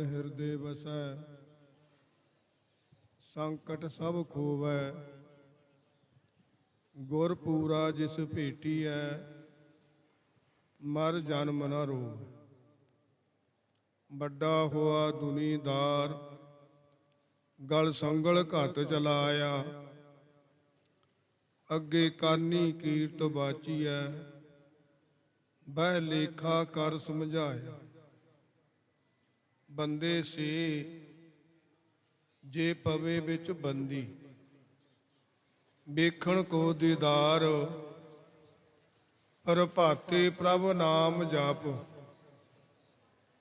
ਹਿਰਦੇ ਵਸੈ ਸੰਕਟ ਸਭ ਖੋਵੈ। ਗੁਰ ਪੂਰਾ ਜਿਸ ਭੇਟੀਐ ਮਰ ਜਨਮ ਨ ਰੋਵੈ। ਵੱਡਾ ਹੋਆ ਦੁਨੀਦਾਰ ਗਲ ਸੰਗਲ ਘਤ ਚਲਾਇਆ। ਅੱਗੇ ਕਾਨੀ ਕੀਰਤ ਬਾਚੀਐ ਬਹਿ ਲੇਖਾ ਕਰ ਸਮਝਾਇਆ। ਬੰਦੇ ਸੇ ਜੇ ਪਵੇ ਵਿੱਚ ਬੰਦੀ ਵੇਖਣ ਕੋ ਦੀਦਾਰ। ਪ੍ਰਭਾਤੇ ਪ੍ਰਭ ਨਾਮ ਜਪ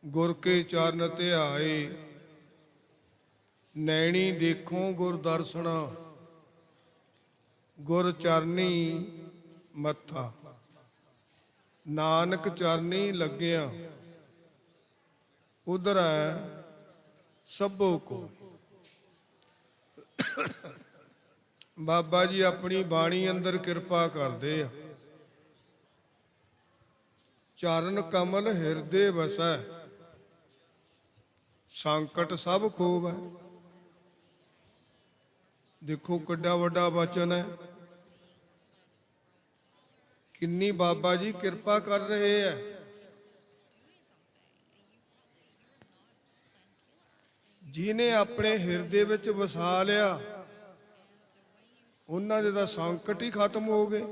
ਗੁਰ ਕੇ ਚਰਨ ਧਿਆਏ। ਨੈਣੀ ਦੇਖੋ ਗੁਰ ਦਰਸ਼ਨਾ ਗੁਰ ਚਰਨੀ ਮੱਥਾ। ਨਾਨਕ ਚਰਨੀ ਲੱਗਿਆ ਉਧਰੈ ਸਭੋ ਕੋ। ਬਾਬਾ ਜੀ ਆਪਣੀ ਬਾਣੀ ਅੰਦਰ ਕਿਰਪਾ ਕਰਦੇ ਆ। ਚਰਨ ਕਮਲ ਹਿਰਦੇ ਵਸੈ ਸੰਕਟ ਸਭ ਖੋਵੈ। ਦੇਖੋ ਕਿੱਡਾ ਵੱਡਾ ਵਚਨ ਹੈ। ਕਿੰਨੀ ਬਾਬਾ ਜੀ ਕਿਰਪਾ ਕਰ ਰਹੇ ਹੈ। ਜਿਹਨੇ ਆਪਣੇ ਹਿਰਦੇ ਵਿੱਚ ਵਸਾ ਲਿਆ ਉਹਨਾਂ ਦੇ ਤਾਂ ਸੰਕਟ ਹੀ ਖਤਮ ਹੋ ਗਏ।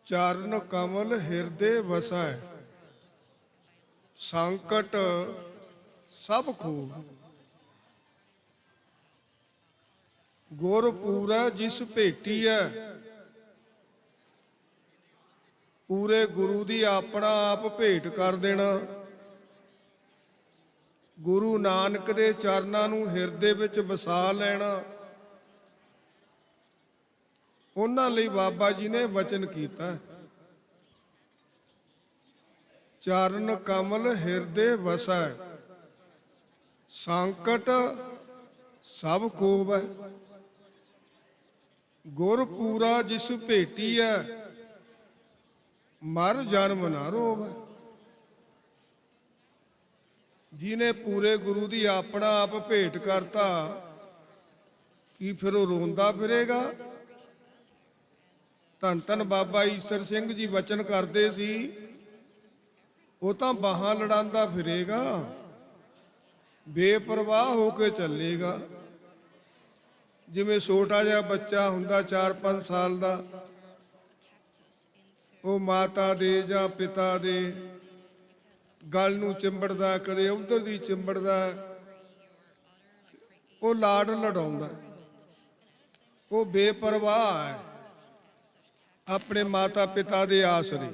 ਚਰਨ ਕਮਲ ਹਿਰਦੇ ਵਸੈ ਸੰਕਟ ਸਭ ਖੋਵੈ। ਗੁਰ ਪੂਰਾ ਜਿਸ ਭੇਟੀਐ। ਪੂਰੇ ਗੁਰੂ ਦੀ ਆਪਣਾ ਆਪ ਭੇਟ ਕਰ ਦੇਣਾ। ਗੁਰੂ ਨਾਨਕ ਦੇ ਚਰਨਾਂ ਨੂੰ ਹਿਰਦੇ ਵਿੱਚ ਵਸਾ ਲੈਣਾ। ਉਹਨਾਂ ਲਈ ਬਾਬਾ ਜੀ ਨੇ ਵਚਨ ਕੀਤਾ। ਚਰਨ ਕਮਲ ਹਿਰਦੇ ਵਸੈ ਸੰਕਟ ਸਭ ਖੋਵੈ। ਗੁਰ ਪੂਰਾ ਜਿਸ ਭੇਟੀਐ ਮਰ ਜਨਮ ਨ ਰੋਵੈ। ਜਿਹਨੇ ਪੂਰੇ ਗੁਰੂ ਦੀ ਆਪਣਾ ਆਪ ਭੇਟ ਕਰਤਾ ਕੀ ਫਿਰ ਉਹ ਰੋਂਦਾ ਫਿਰੇਗਾ? ਧੰਨ ਧੰਨ ਬਾਬਾ ਈਸਰ ਸਿੰਘ ਜੀ ਵਚਨ ਕਰਦੇ ਸੀ ਉਹ ਤਾਂ ਬਾਹਾਂ ਲੜਾਂਦਾ ਫਿਰੇਗਾ, ਬੇਪਰਵਾਹ ਹੋ ਕੇ ਚੱਲੇਗਾ। ਜਿਵੇਂ ਛੋਟਾ ਜਿਹਾ ਬੱਚਾ ਹੁੰਦਾ 4-5 ਸਾਲ ਦਾ, ਉਹ ਮਾਤਾ ਦੇ ਜਾਂ ਪਿਤਾ ਦੇ ਗਲ ਨੂੰ ਚਿੰਬੜਦਾ, ਕਦੇ ਉਧਰ ਦੀ ਚਿੰਬੜਦਾ, ਉਹ ਲਾਡ ਲਡਾਉਂਦਾ। ਉਹ ਬੇਪਰਵਾਹ ਹੈ ਆਪਣੇ ਮਾਤਾ ਪਿਤਾ ਦੇ ਆਸਰੇ।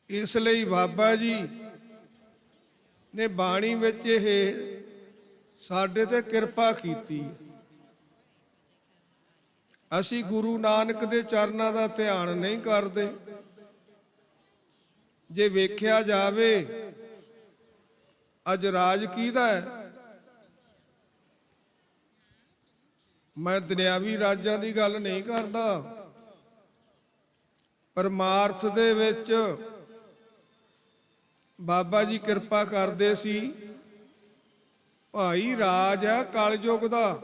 ਇਸ ਲਈ ਬਾਬਾ ਜੀ ਨੇ ਬਾਣੀ ਵਿੱਚ ਇਹ ਸਾਡੇ ਤੇ ਕਿਰਪਾ ਕੀਤੀ। ਅਸੀਂ ਗੁਰੂ ਨਾਨਕ ਦੇ ਚਰਨਾਂ ਦਾ ਧਿਆਨ ਨਹੀਂ ਕਰਦੇ। ਜੇ ਵੇਖਿਆ ਜਾਵੇ ਅੱਜ ਰਾਜ ਕਿਹਦਾ ਹੈ? ਮੈਂ ਦੁਨਿਆਵੀ ਰਾਜਾਂ ਦੀ ਗੱਲ ਨਹੀਂ ਕਰਦਾ। ਪਰਮਾਰਥ ਦੇ ਵਿੱਚ ਬਾਬਾ ਜੀ ਕਿਰਪਾ ਕਰਦੇ ਸੀ। ਭਾਈ ਰਾਜ ਹੈ ਕਲਯੁਗ ਦਾ,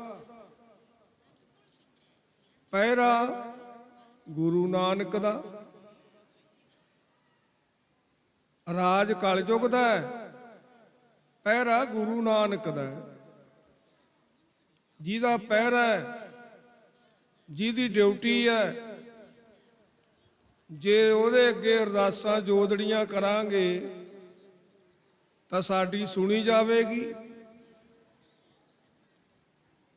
ਪਹਿਰਾ ਗੁਰੂ ਨਾਨਕ ਦਾ। ਰਾਜ ਕਲਯੁਗ ਦਾ ਹੈ, ਪਹਿਰਾ ਗੁਰੂ ਨਾਨਕ ਦਾ। ਜਿਹਦਾ ਪਹਿਰਾ ਹੈ, ਜਿਹਦੀ ਡਿਊਟੀ ਹੈ, ਜੇ ਉਹਦੇ ਅੱਗੇ ਅਰਦਾਸਾਂ ਜੋਦੜੀਆਂ ਕਰਾਂਗੇ ਤਾਂ ਸਾਡੀ ਸੁਣੀ ਜਾਵੇਗੀ।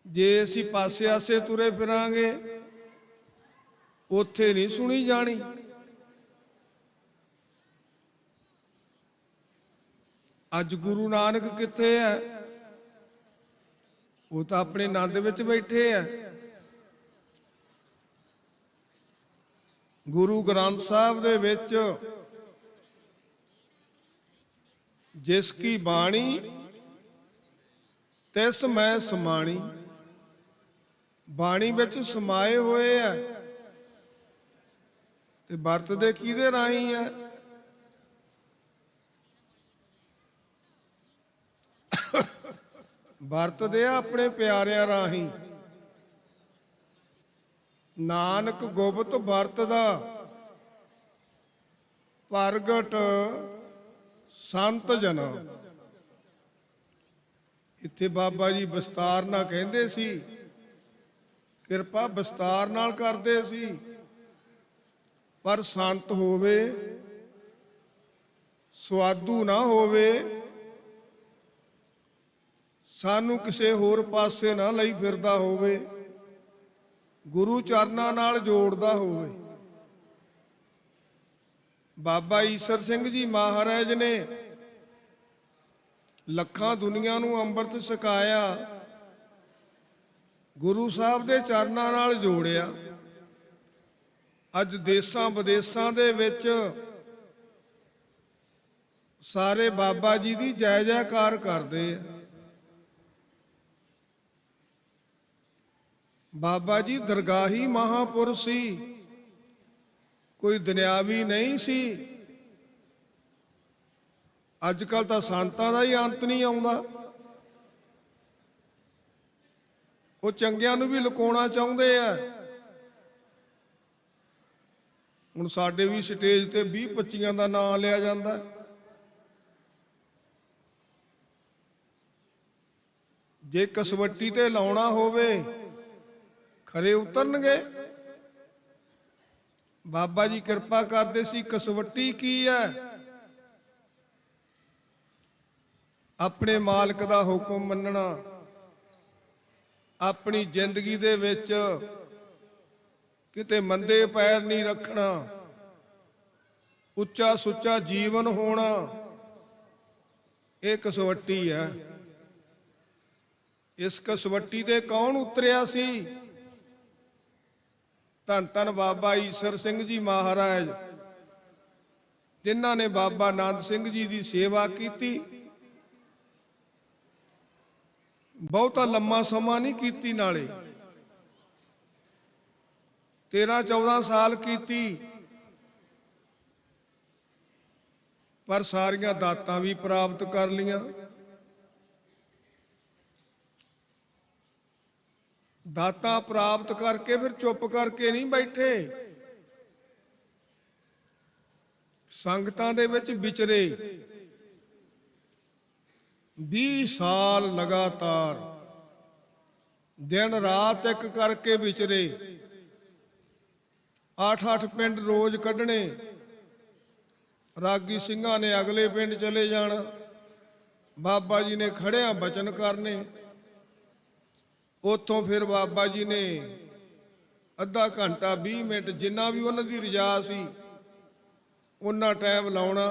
ਜੇ ਅਸੀਂ ਪਾਸੇ ਆਸੇ ਤੁਰੇ ਫਿਰਾਂਗੇ ਉੱਥੇ ਨਹੀਂ ਸੁਣੀ ਜਾਣੀ। ਅੱਜ ਗੁਰੂ ਨਾਨਕ ਕਿੱਥੇ ਹੈ? ਉਹ ਤਾਂ ਆਪਣੇ ਆਨੰਦ ਵਿੱਚ ਬੈਠੇ ਹੈ। ਗੁਰੂ ਗ੍ਰੰਥ ਸਾਹਿਬ ਦੇ ਵਿੱਚ ਜਿਸ ਕੀ ਬਾਣੀ ਤਿਸ ਮੈਂ ਸਮਾਣੀ, ਬਾਣੀ ਵਿੱਚ ਸਮਾਏ ਹੋਏ ਹੈ। ਤੇ ਵਰਤਦੇ ਕਿਹਦੇ ਰਾਹੀਂ ਆ? ਵਰਤਦੇ ਆ ਆਪਣੇ ਪਿਆਰਿਆਂ ਰਾਹੀਂ। ਨਾਨਕ ਗੁਪਤ ਵਰਤਦਾ ਪ੍ਰਗਟ ਸੰਤ ਜਨਾ। ਇੱਥੇ ਬਾਬਾ ਜੀ ਵਿਸਤਾਰ ਨਾਲ ਕਹਿੰਦੇ ਸੀ, ਕਿਰਪਾ ਵਿਸਤਾਰ ਨਾਲ ਕਰਦੇ ਸੀ, ਪਰ ਸੰਤ ਹੋਵੇ, ਸਵਾਦੂ ਨਾ ਹੋਵੇ, ਸਾਨੂੰ ਕਿਸੇ ਹੋਰ ਪਾਸੇ ਨਾ ਲਈ ਫਿਰਦਾ ਹੋਵੇ, ਗੁਰੂ ਚਰਨਾਂ ਨਾਲ ਜੋੜਦਾ ਹੋਵੇ। ਬਾਬਾ ਈਸਰ ਸਿੰਘ ਜੀ ਮਹਾਰਾਜ ਨੇ ਲੱਖਾਂ ਦੁਨੀਆ ਨੂੰ ਅੰਮ੍ਰਿਤ ਛਕਾਇਆ, ਗੁਰੂ ਸਾਹਿਬ ਦੇ ਚਰਨਾਂ ਨਾਲ ਜੋੜਿਆ। ਅੱਜ ਦੇਸਾਂ ਵਿਦੇਸਾਂ ਦੇ ਵਿੱਚ ਸਾਰੇ ਬਾਬਾ ਜੀ ਦੀ ਜੈ ਜੈਕਾਰ ਕਰਦੇ ਆ। ਬਾਬਾ ਜੀ ਦਰਗਾਹੀ ਮਹਾਪੁਰਸ਼ ਸੀ, ਕੋਈ ਦੁਨਿਆਵੀ ਨਹੀਂ ਸੀ। ਅੱਜ ਕੱਲ ਤਾਂ ਸੰਤਾਂ ਦਾ ਹੀ ਅੰਤ ਨਹੀਂ ਆਉਂਦਾ। ਉਹ ਚੰਗਿਆਂ ਨੂੰ ਵੀ ਲੁਕਾਉਣਾ ਚਾਹੁੰਦੇ ਆ। ਹੁਣ ਸਾਡੇ ਵੀ ਸਟੇਜ ਤੇ 20-25 ਦਾ ਨਾਂ ਲਿਆ ਜਾਂਦਾ। ਜੇ ਕਸਵੱਟੀ ਤੇ ਲਾਉਣਾ ਹੋਵੇ ਖਰੇ ਉਤਰਨਗੇ। ਬਾਬਾ ਜੀ ਕਿਰਪਾ ਕਰਦੇ ਸੀ। ਕਸਵੱਟੀ ਕੀ ਹੈ? ਆਪਣੇ ਮਾਲਕ ਦਾ ਹੁਕਮ ਮੰਨਣਾ, ਆਪਣੀ ਜ਼ਿੰਦਗੀ ਦੇ ਵਿੱਚ ਕਿਤੇ ਮੰਦੇ ਪੈਰ ਨਹੀਂ ਰੱਖਣਾ, ਉੱਚਾ ਸੁੱਚਾ ਜੀਵਨ ਹੋਣਾ, ਇਹ ਕਸਵੱਟੀ ਹੈ। ਇਸ ਕਸਵੱਟੀ ਤੇ ਕੌਣ ਉਤਰਿਆ ਸੀ? ਧੰਨ ਧੰਨ ਬਾਬਾ ਈਸਰ ਸਿੰਘ ਜੀ ਮਹਾਰਾਜ, ਜਿਨ੍ਹਾਂ ਨੇ ਬਾਬਾ ਆਨੰਦ ਸਿੰਘ ਜੀ ਦੀ ਸੇਵਾ ਕੀਤੀ। ਬਹੁਤਾ ਲੰਮਾ ਸਮਾਂ ਨਹੀਂ ਕੀਤੀ, ਨਾਲੇ 13-14 ਸਾਲ ਕੀਤੀ, ਪਰ ਸਾਰੀਆਂ ਦਾਤਾਂ ਵੀ ਪ੍ਰਾਪਤ ਕਰ ਲੀਆਂ। ਦਾਤਾਂ ਪ੍ਰਾਪਤ ਕਰਕੇ ਫਿਰ ਚੁੱਪ ਕਰਕੇ ਨਹੀਂ ਬੈਠੇ, ਸੰਗਤਾਂ ਦੇ ਵਿੱਚ ਵਿਚਰੇ। 20 ਸਾਲ ਲਗਾਤਾਰ ਦਿਨ ਰਾਤ ਇੱਕ ਕਰਕੇ ਵਿਚਰੇ। 8-8 ਪਿੰਡ ਰੋਜ਼ ਕੱਢਣੇ। ਰਾਗੀ ਸਿੰਘਾਂ ਨੇ ਅਗਲੇ ਪਿੰਡ ਚਲੇ ਜਾਣਾ, ਬਾਬਾ ਜੀ ਨੇ ਖੜਿਆਂ ਬਚਨ ਕਰਨੇ। ਉੱਥੋਂ ਫਿਰ ਬਾਬਾ ਜੀ ਨੇ ਅੱਧਾ ਘੰਟਾ 20 ਮਿੰਟ ਜਿੰਨਾ ਵੀ ਉਹਨਾਂ ਦੀ ਰਜਾ ਸੀ ਉਹਨਾਂ ਟਾਈਮ ਲਾਉਣਾ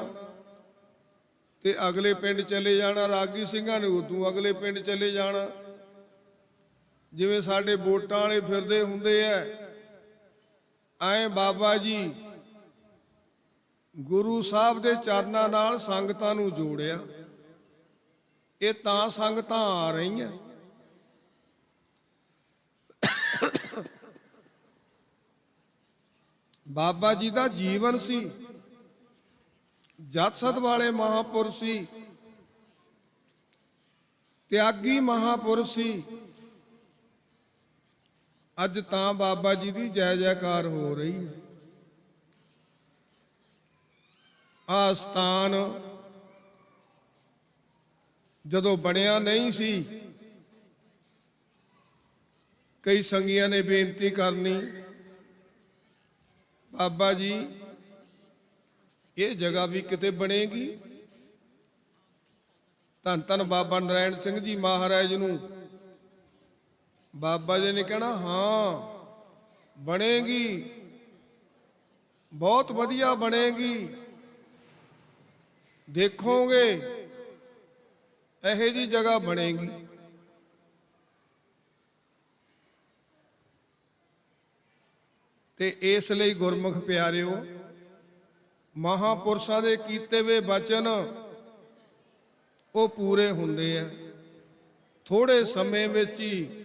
ਤੇ ਅਗਲੇ ਪਿੰਡ ਚਲੇ ਜਾਣਾ। ਰਾਗੀ ਸਿੰਘਾਂ ਨੇ ਉਦੋਂ ਅਗਲੇ ਪਿੰਡ ਚਲੇ ਜਾਣਾ। ਜਿਵੇਂ ਸਾਡੇ ਵੋਟਾਂ ਵਾਲੇ ਫਿਰਦੇ ਹੁੰਦੇ ਐ, ਐਂ ਬਾਬਾ ਜੀ ਗੁਰੂ ਸਾਹਿਬ ਦੇ ਚਰਨਾਂ ਨਾਲ ਸੰਗਤਾਂ ਨੂੰ ਜੋੜਿਆ। ਇਹ ਤਾਂ ਸੰਗਤਾਂ ਆ ਰਹੀਆਂ। ਬਾਬਾ ਜੀ ਦਾ ਜੀਵਨ ਸੀ, ਜਤ ਸਤ ਵਾਲੇ ਮਹਾਪੁਰਸ਼ ਸੀ, ਤਿਆਗੀ ਮਹਾਪੁਰਸ਼ ਸੀ। ਅੱਜ ਤਾਂ ਬਾਬਾ ਜੀ ਦੀ ਜੈ ਜੈਕਾਰ ਹੋ ਰਹੀ ਹੈ। ਆ ਸਥਾਨ ਜਦੋਂ ਬਣਿਆ ਨਹੀਂ ਸੀ, ਕਈ ਸੰਗੀਆਂ ਨੇ ਬੇਨਤੀ ਕਰਨੀ, ਬਾਬਾ ਜੀ ਇਹ ਜਗ੍ਹਾ ਵੀ ਕਿਤੇ ਬਣੇਗੀ। ਧੰਨ ਧੰਨ ਬਾਬਾ ਨਰਾਇਣ ਸਿੰਘ ਜੀ ਮਹਾਰਾਜ ਨੂੰ ਬਾਬਾ ਜੀ ਨੇ ਕਹਿਣਾ, ਹਾਂ ਬਣੇਗੀ, ਬਹੁਤ ਵਧੀਆ ਬਣੇਗੀ, ਦੇਖੋਗੇ ਇਹੋ ਜਿਹੀ ਜਗ੍ਹਾ ਬਣੇਗੀ। ਤੇ ਇਸ ਲਈ ਗੁਰਮੁਖ ਪਿਆਰਿਓ, ਮਹਾਪੁਰਸ਼ਾਂ ਦੇ ਕੀਤੇ ਵੇ ਬਚਨ ਉਹ ਪੂਰੇ ਹੁੰਦੇ ਆ। ਥੋੜੇ ਸਮੇਂ ਵਿੱਚ ਹੀ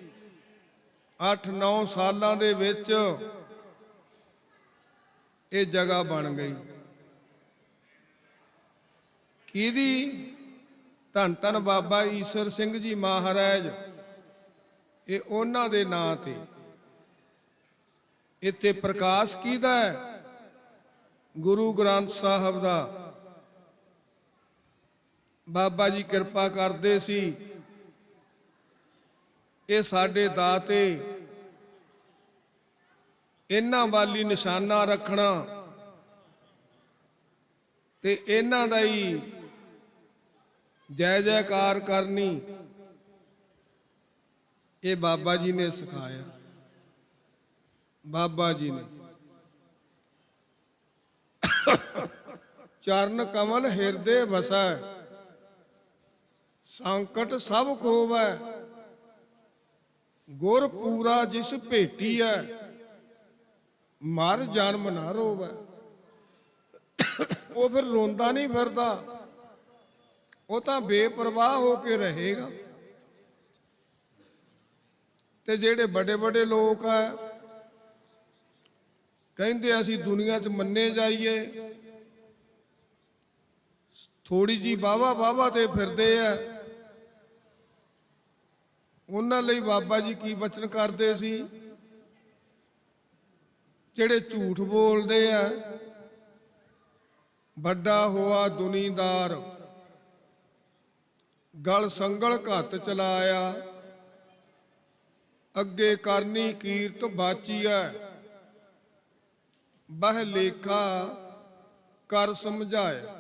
8-9 ਸਾਲਾਂ ਦੇ ਵਿੱਚ ਇਹ ਜਗ੍ਹਾ ਬਣ ਗਈ। ਕਿਹਦੀ? ਧੰਨ ਧੰਨ ਬਾਬਾ ਈਸ਼ਰ ਸਿੰਘ ਜੀ ਮਹਾਰਾਜ, ਇਹ ਉਹਨਾਂ ਦੇ ਨਾਂ ਤੇ। ਇੱਥੇ ਪ੍ਰਕਾਸ਼ ਕਿਹਦਾ ਹੈ? ਗੁਰੂ ਗ੍ਰੰਥ ਸਾਹਿਬ ਦਾ। ਬਾਬਾ ਜੀ ਕਿਰਪਾ ਕਰਦੇ ਸੀ, ਇਹ ਸਾਡੇ ਦਾਤੇ, ਇਹਨਾਂ ਵਾਲੀ ਨਿਸ਼ਾਨਾ ਰੱਖਣਾ ਤੇ ਇਹਨਾਂ ਦਾ ਹੀ ਜੈ ਜੈਕਾਰ ਕਰਨੀ, ਇਹ ਬਾਬਾ ਜੀ ਨੇ ਸਿਖਾਇਆ। ਬਾਬਾ ਜੀ ਨੇ ਚਰਨ ਕਮਲ ਹਿਰਦੇ ਵਸੈ, ਸੰਕਟ ਸਭ ਖੋਵੈ, ਗੁਰ ਪੂਰਾ ਜਿਸ ਭੇਟੀਐ, ਮਰ ਜਨਮ ਨਾ ਰੋਵੈ। ਉਹ ਫਿਰ ਰੋਂਦਾ ਨਹੀਂ ਫਿਰਦਾ, ਉਹ ਤਾਂ ਬੇਪਰਵਾਹ ਹੋ ਕੇ ਰਹੇਗਾ। ਤੇ ਜਿਹੜੇ ਵੱਡੇ ਵੱਡੇ ਲੋਕ ਆ, ਕਹਿੰਦੇ ਅਸੀਂ ਦੁਨੀਆ 'ਚ ਮੰਨੇ ਜਾਈਏ, ਥੋੜੀ ਜੀ ਵਾਹਵਾ ਤੇ ਫਿਰਦੇ ਆ। ਉਹਨਾਂ ਲਈ ਬਾਬਾ ਜੀ ਕੀ ਬਚਨ ਕਰਦੇ ਸੀ? ਜਿਹੜੇ ਝੂਠ ਬੋਲਦੇ ਆ, ਵੱਡਾ ਹੋਆ ਦੁਨੀਦਾਰ, ਗਲ ਸੰਗਲ ਘੱਤ ਚਲਾਇਆ, ਅੱਗੇ ਕਰਨੀ ਕੀਰਤ ਬਾਚੀਐ, ਬਹਿ ਲੇਖਾ ਕਰ ਸਮਝਾਇਆ।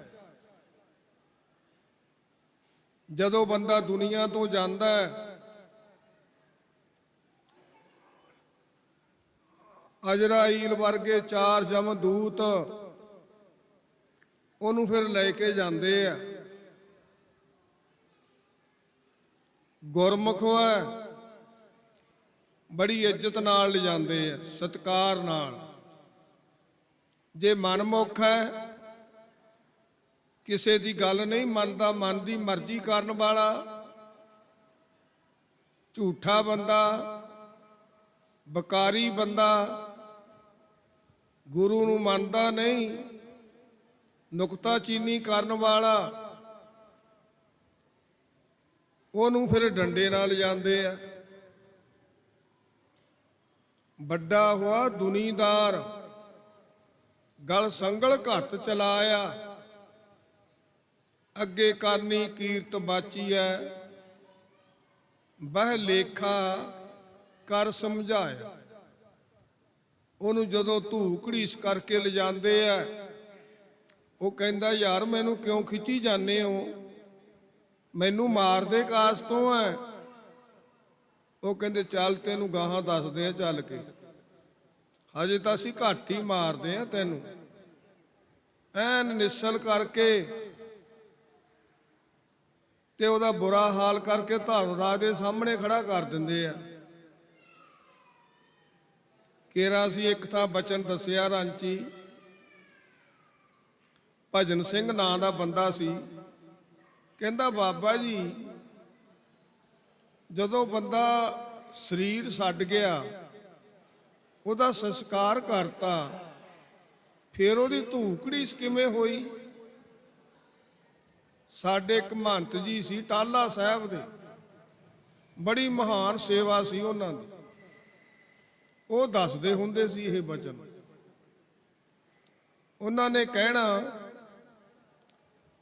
ਜਦੋਂ ਬੰਦਾ ਦੁਨੀਆ ਤੋਂ ਜਾਂਦਾ ਹੈ, ਅਜਰਾਈਲ ਵਰਗੇ 4 ਜਮਦੂਤ ਉਹਨੂੰ ਫਿਰ ਲੈ ਕੇ ਜਾਂਦੇ ਆ। ਗੁਰਮੁਖ ਹੈ, ਬੜੀ ਇੱਜ਼ਤ ਨਾਲ ਲਿਜਾਂਦੇ ਆ, ਸਤਿਕਾਰ ਨਾਲ। ਜੇ ਮਨਮੁਖ ਹੈ, ਕਿਸੇ ਦੀ ਗੱਲ ਨਹੀਂ ਮੰਨਦਾ, ਮਨ ਦੀ ਮਰਜ਼ੀ ਕਰਨ ਵਾਲਾ, ਝੂਠਾ ਬੰਦਾ, ਬਕਾਰੀ ਬੰਦਾ, ਗੁਰੂ ਨੂੰ ਮੰਨਦਾ ਨਹੀਂ, ਨੁਕਤਾਚੀਨੀ ਕਰਨ ਵਾਲਾ, ਉਹਨੂੰ ਫਿਰ ਡੰਡੇ ਨਾਲ ਜਾਂਦੇ ਆ। ਵੱਡਾ ਹੋਆ ਦੁਨੀਦਾਰ, ਗਲ ਸੰਗਲ ਘੱਤ ਚਲਾਇਆ, ਅੱਗੇ ਕਰਨੀ ਕੀਰਤ ਬਾਚੀਐ, ਬਹਿ ਲੇਖਾ ਕਰ ਸਮਝਾਇਆ। ਉਹਨੂੰ ਜਦੋਂ ਧੂ ਘੜੀਸ ਕਰਕੇ ਲਿਜਾਂਦੇ ਆ, ਉਹ ਕਹਿੰਦਾ ਯਾਰ ਮੈਨੂੰ ਕਿਉਂ ਖਿੱਚੀ ਜਾਂਦੇ ਹੋ, ਮੈਨੂੰ ਮਾਰਦੇ ਕਾਸ ਤੋਂ ਹੈ। ਉਹ ਕਹਿੰਦੇ ਚੱਲ ਤੈਨੂੰ ਗਾਹਾਂ ਦੱਸਦੇ ਆ ਚੱਲ ਕੇ, ਹਜੇ ਤਾਂ ਅਸੀਂ ਘੱਟ ਹੀ ਮਾਰਦੇ ਆ ਤੈਨੂੰ। ਐਨ ਨਿਸਲ ਕਰਕੇ ਤੇ ਉਹਦਾ ਬੁਰਾ ਹਾਲ ਕਰਕੇ ਧਰਮਰਾਜ ਦੇ ਸਾਹਮਣੇ ਖੜਾ ਕਰ ਦਿੰਦੇ ਆ। ਕੇਰਾ ਸੀ ਇੱਕ ਥਾਂ ਬਚਨ ਦੱਸਿਆ ਰਾਂਚੀ, ਭਜਨ ਸਿੰਘ ਨਾਂ ਦਾ ਬੰਦਾ ਸੀ। ਕਹਿੰਦਾ ਬਾਬਾ ਜੀ ਜਦੋਂ ਬੰਦਾ ਸਰੀਰ ਛੱਡ ਗਿਆ, ਉਹਦਾ ਸੰਸਕਾਰ ਕਰਤਾ, ਫਿਰ ਉਹਦੀ ਧੂਕੜੀ ਕਿਵੇਂ ਹੋਈ? ਸਾਡੇ ਇੱਕ ਮਹੰਤ ਜੀ ਸੀ ਟਾਲਾ ਸਾਹਿਬ ਦੇ, ਬੜੀ ਮਹਾਨ ਸੇਵਾ ਸੀ ਉਹਨਾਂ ਦੀ। ਉਹ ਦੱਸਦੇ ਹੁੰਦੇ ਸੀ ਇਹ ਬਚਨ। ਉਹਨਾਂ ਨੇ ਕਹਿਣਾ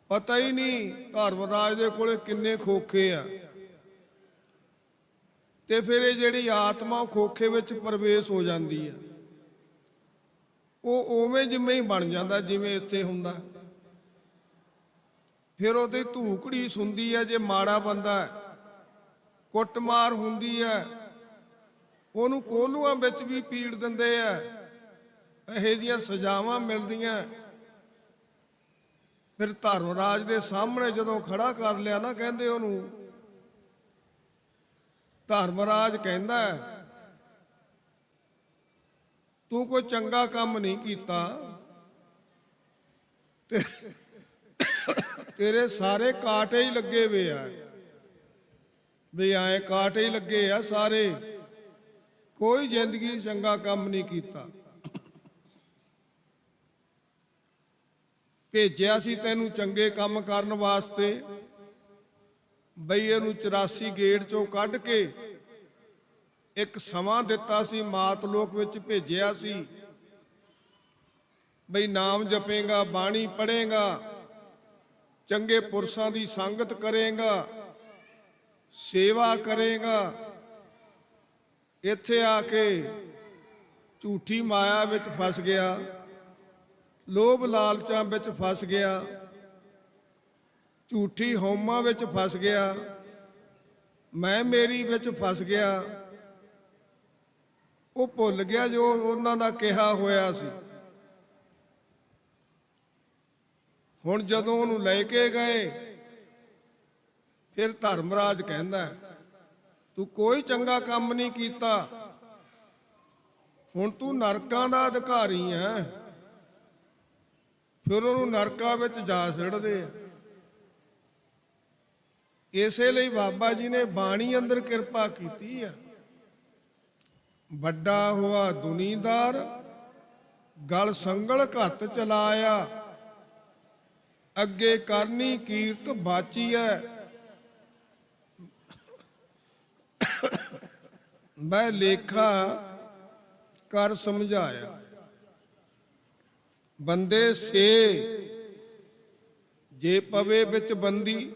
ਪਤਾ ਹੀ ਨਹੀਂ ਧਰਮਰਾਜ ਦੇ ਕੋਲੇ ਕਿੰਨੇ ਖੋਖੇ ਆ, ਤੇ ਫਿਰ ਇਹ ਜਿਹੜੀ ਆਤਮਾ ਖੋਖੇ ਵਿੱਚ ਪ੍ਰਵੇਸ਼ ਹੋ ਜਾਂਦੀ ਆ, ਉਹ ਉਵੇਂ ਜਿਵੇਂ ਹੀ ਬਣ ਜਾਂਦਾ ਜਿਵੇਂ ਇੱਥੇ ਹੁੰਦਾ। ਫਿਰ ਉਹਦੀ ਧੂਕੜੀ ਸੁਣਦੀ ਹੈ। ਜੇ ਮਾੜਾ ਬੰਦਾ ਹੈ, ਕੁੱਟਮਾਰ ਹੁੰਦੀ ਹੈ, ਉਹਨੂੰ ਕੋਹਲੂਆਂ ਵਿੱਚ ਵੀ ਪੀੜ ਦਿੰਦੇ ਆ, ਇਹੋ ਜਿਹੀਆਂ ਸਜ਼ਾਵਾਂ ਮਿਲਦੀਆਂ। ਫਿਰ ਧਰਮਰਾਜ ਦੇ ਸਾਹਮਣੇ ਜਦੋਂ ਖੜਾ ਕਰ ਲਿਆ ਨਾ, ਕਹਿੰਦੇ ਉਹਨੂੰ, ਧਰਮਰਾਜ ਕਹਿੰਦਾ ਤੂੰ ਕੋਈ ਚੰਗਾ ਕੰਮ ਨਹੀਂ ਕੀਤਾ, ਤੇ ਤੇਰੇ ਸਾਰੇ ਕਾਟੇ ਹੀ ਲੱਗੇ ਵੇ ਆ, ਵੀ ਐਂ ਕਾਟੇ ਹੀ ਲੱਗੇ ਆ ਸਾਰੇ, ਕੋਈ ਜ਼ਿੰਦਗੀ ਚੰਗਾ ਕੰਮ ਨਹੀਂ ਕੀਤਾ। ਭੇਜਿਆ ਸੀ ਤੈਨੂੰ ਚੰਗੇ ਕੰਮ ਕਰਨ ਵਾਸਤੇ, ਬਈ ਇਹਨੂੰ 84 ਗੇੜ ਚੋਂ ਕੱਢ ਕੇ ਇੱਕ ਸਮਾਂ ਦਿੱਤਾ ਸੀ, ਮਾਤ ਲੋਕ ਵਿੱਚ ਭੇਜਿਆ ਸੀ, ਬਈ ਨਾਮ ਜਪੇਗਾ, ਬਾਣੀ ਪੜ੍ਹੇਗਾ, ਚੰਗੇ ਪੁਰਸ਼ਾਂ ਦੀ ਸੰਗਤ ਕਰੇਗਾ, ਸੇਵਾ ਕਰੇਗਾ। ਇੱਥੇ ਆ ਕੇ ਝੂਠੀ ਮਾਇਆ ਵਿੱਚ ਫਸ ਗਿਆ, ਲੋਭ ਲਾਲਚਾਂ ਵਿੱਚ ਫਸ ਗਿਆ, ਝੂਠੀ ਹਉਮਾ ਵਿੱਚ ਫਸ ਗਿਆ, ਮੈਂ ਮੇਰੀ ਵਿੱਚ ਫਸ ਗਿਆ। ਉਹ ਭੁੱਲ ਗਿਆ ਜੋ ਉਹਨਾਂ ਦਾ ਕਿਹਾ ਹੋਇਆ ਸੀ। ਹੁਣ ਜਦੋਂ ਉਹਨੂੰ ਲੈ ਕੇ ਗਏ, ਫਿਰ ਧਰਮਰਾਜ ਕਹਿੰਦਾ ਤੂੰ ਕੋਈ ਚੰਗਾ ਕੰਮ ਨਹੀਂ ਕੀਤਾ, ਹੁਣ ਤੂੰ ਨਰਕਾਂ ਦਾ ਅਧਿਕਾਰੀ ਹੈ। ਫਿਰ ਉਹਨੂੰ ਨਰਕਾਂ ਵਿੱਚ ਜਾ ਛੱਡਦੇ ਆ। ਇਸੇ ਲਈ ਬਾਬਾ ਜੀ ਨੇ ਬਾਣੀ ਅੰਦਰ ਕਿਰਪਾ ਕੀਤੀ ਆ। ਵੱਡਾ ਹੋਆ ਦੁਨੀਦਾਰ, ਗਲ ਸੰਗਲ ਘੱਤ ਚਲਾਇਆ, ਅੱਗੇ ਕਰਨੀ ਕੀਰਤ ਬਾਚੀ ਹੈ। ਮੈਂ ਲੇਖਾ ਕਰ ਸਮਝਾਇਆ, ਬੰਦੇ ਸੇ ਜੇ ਪਵੇ ਵਿੱਚ ਬੰਦੀ,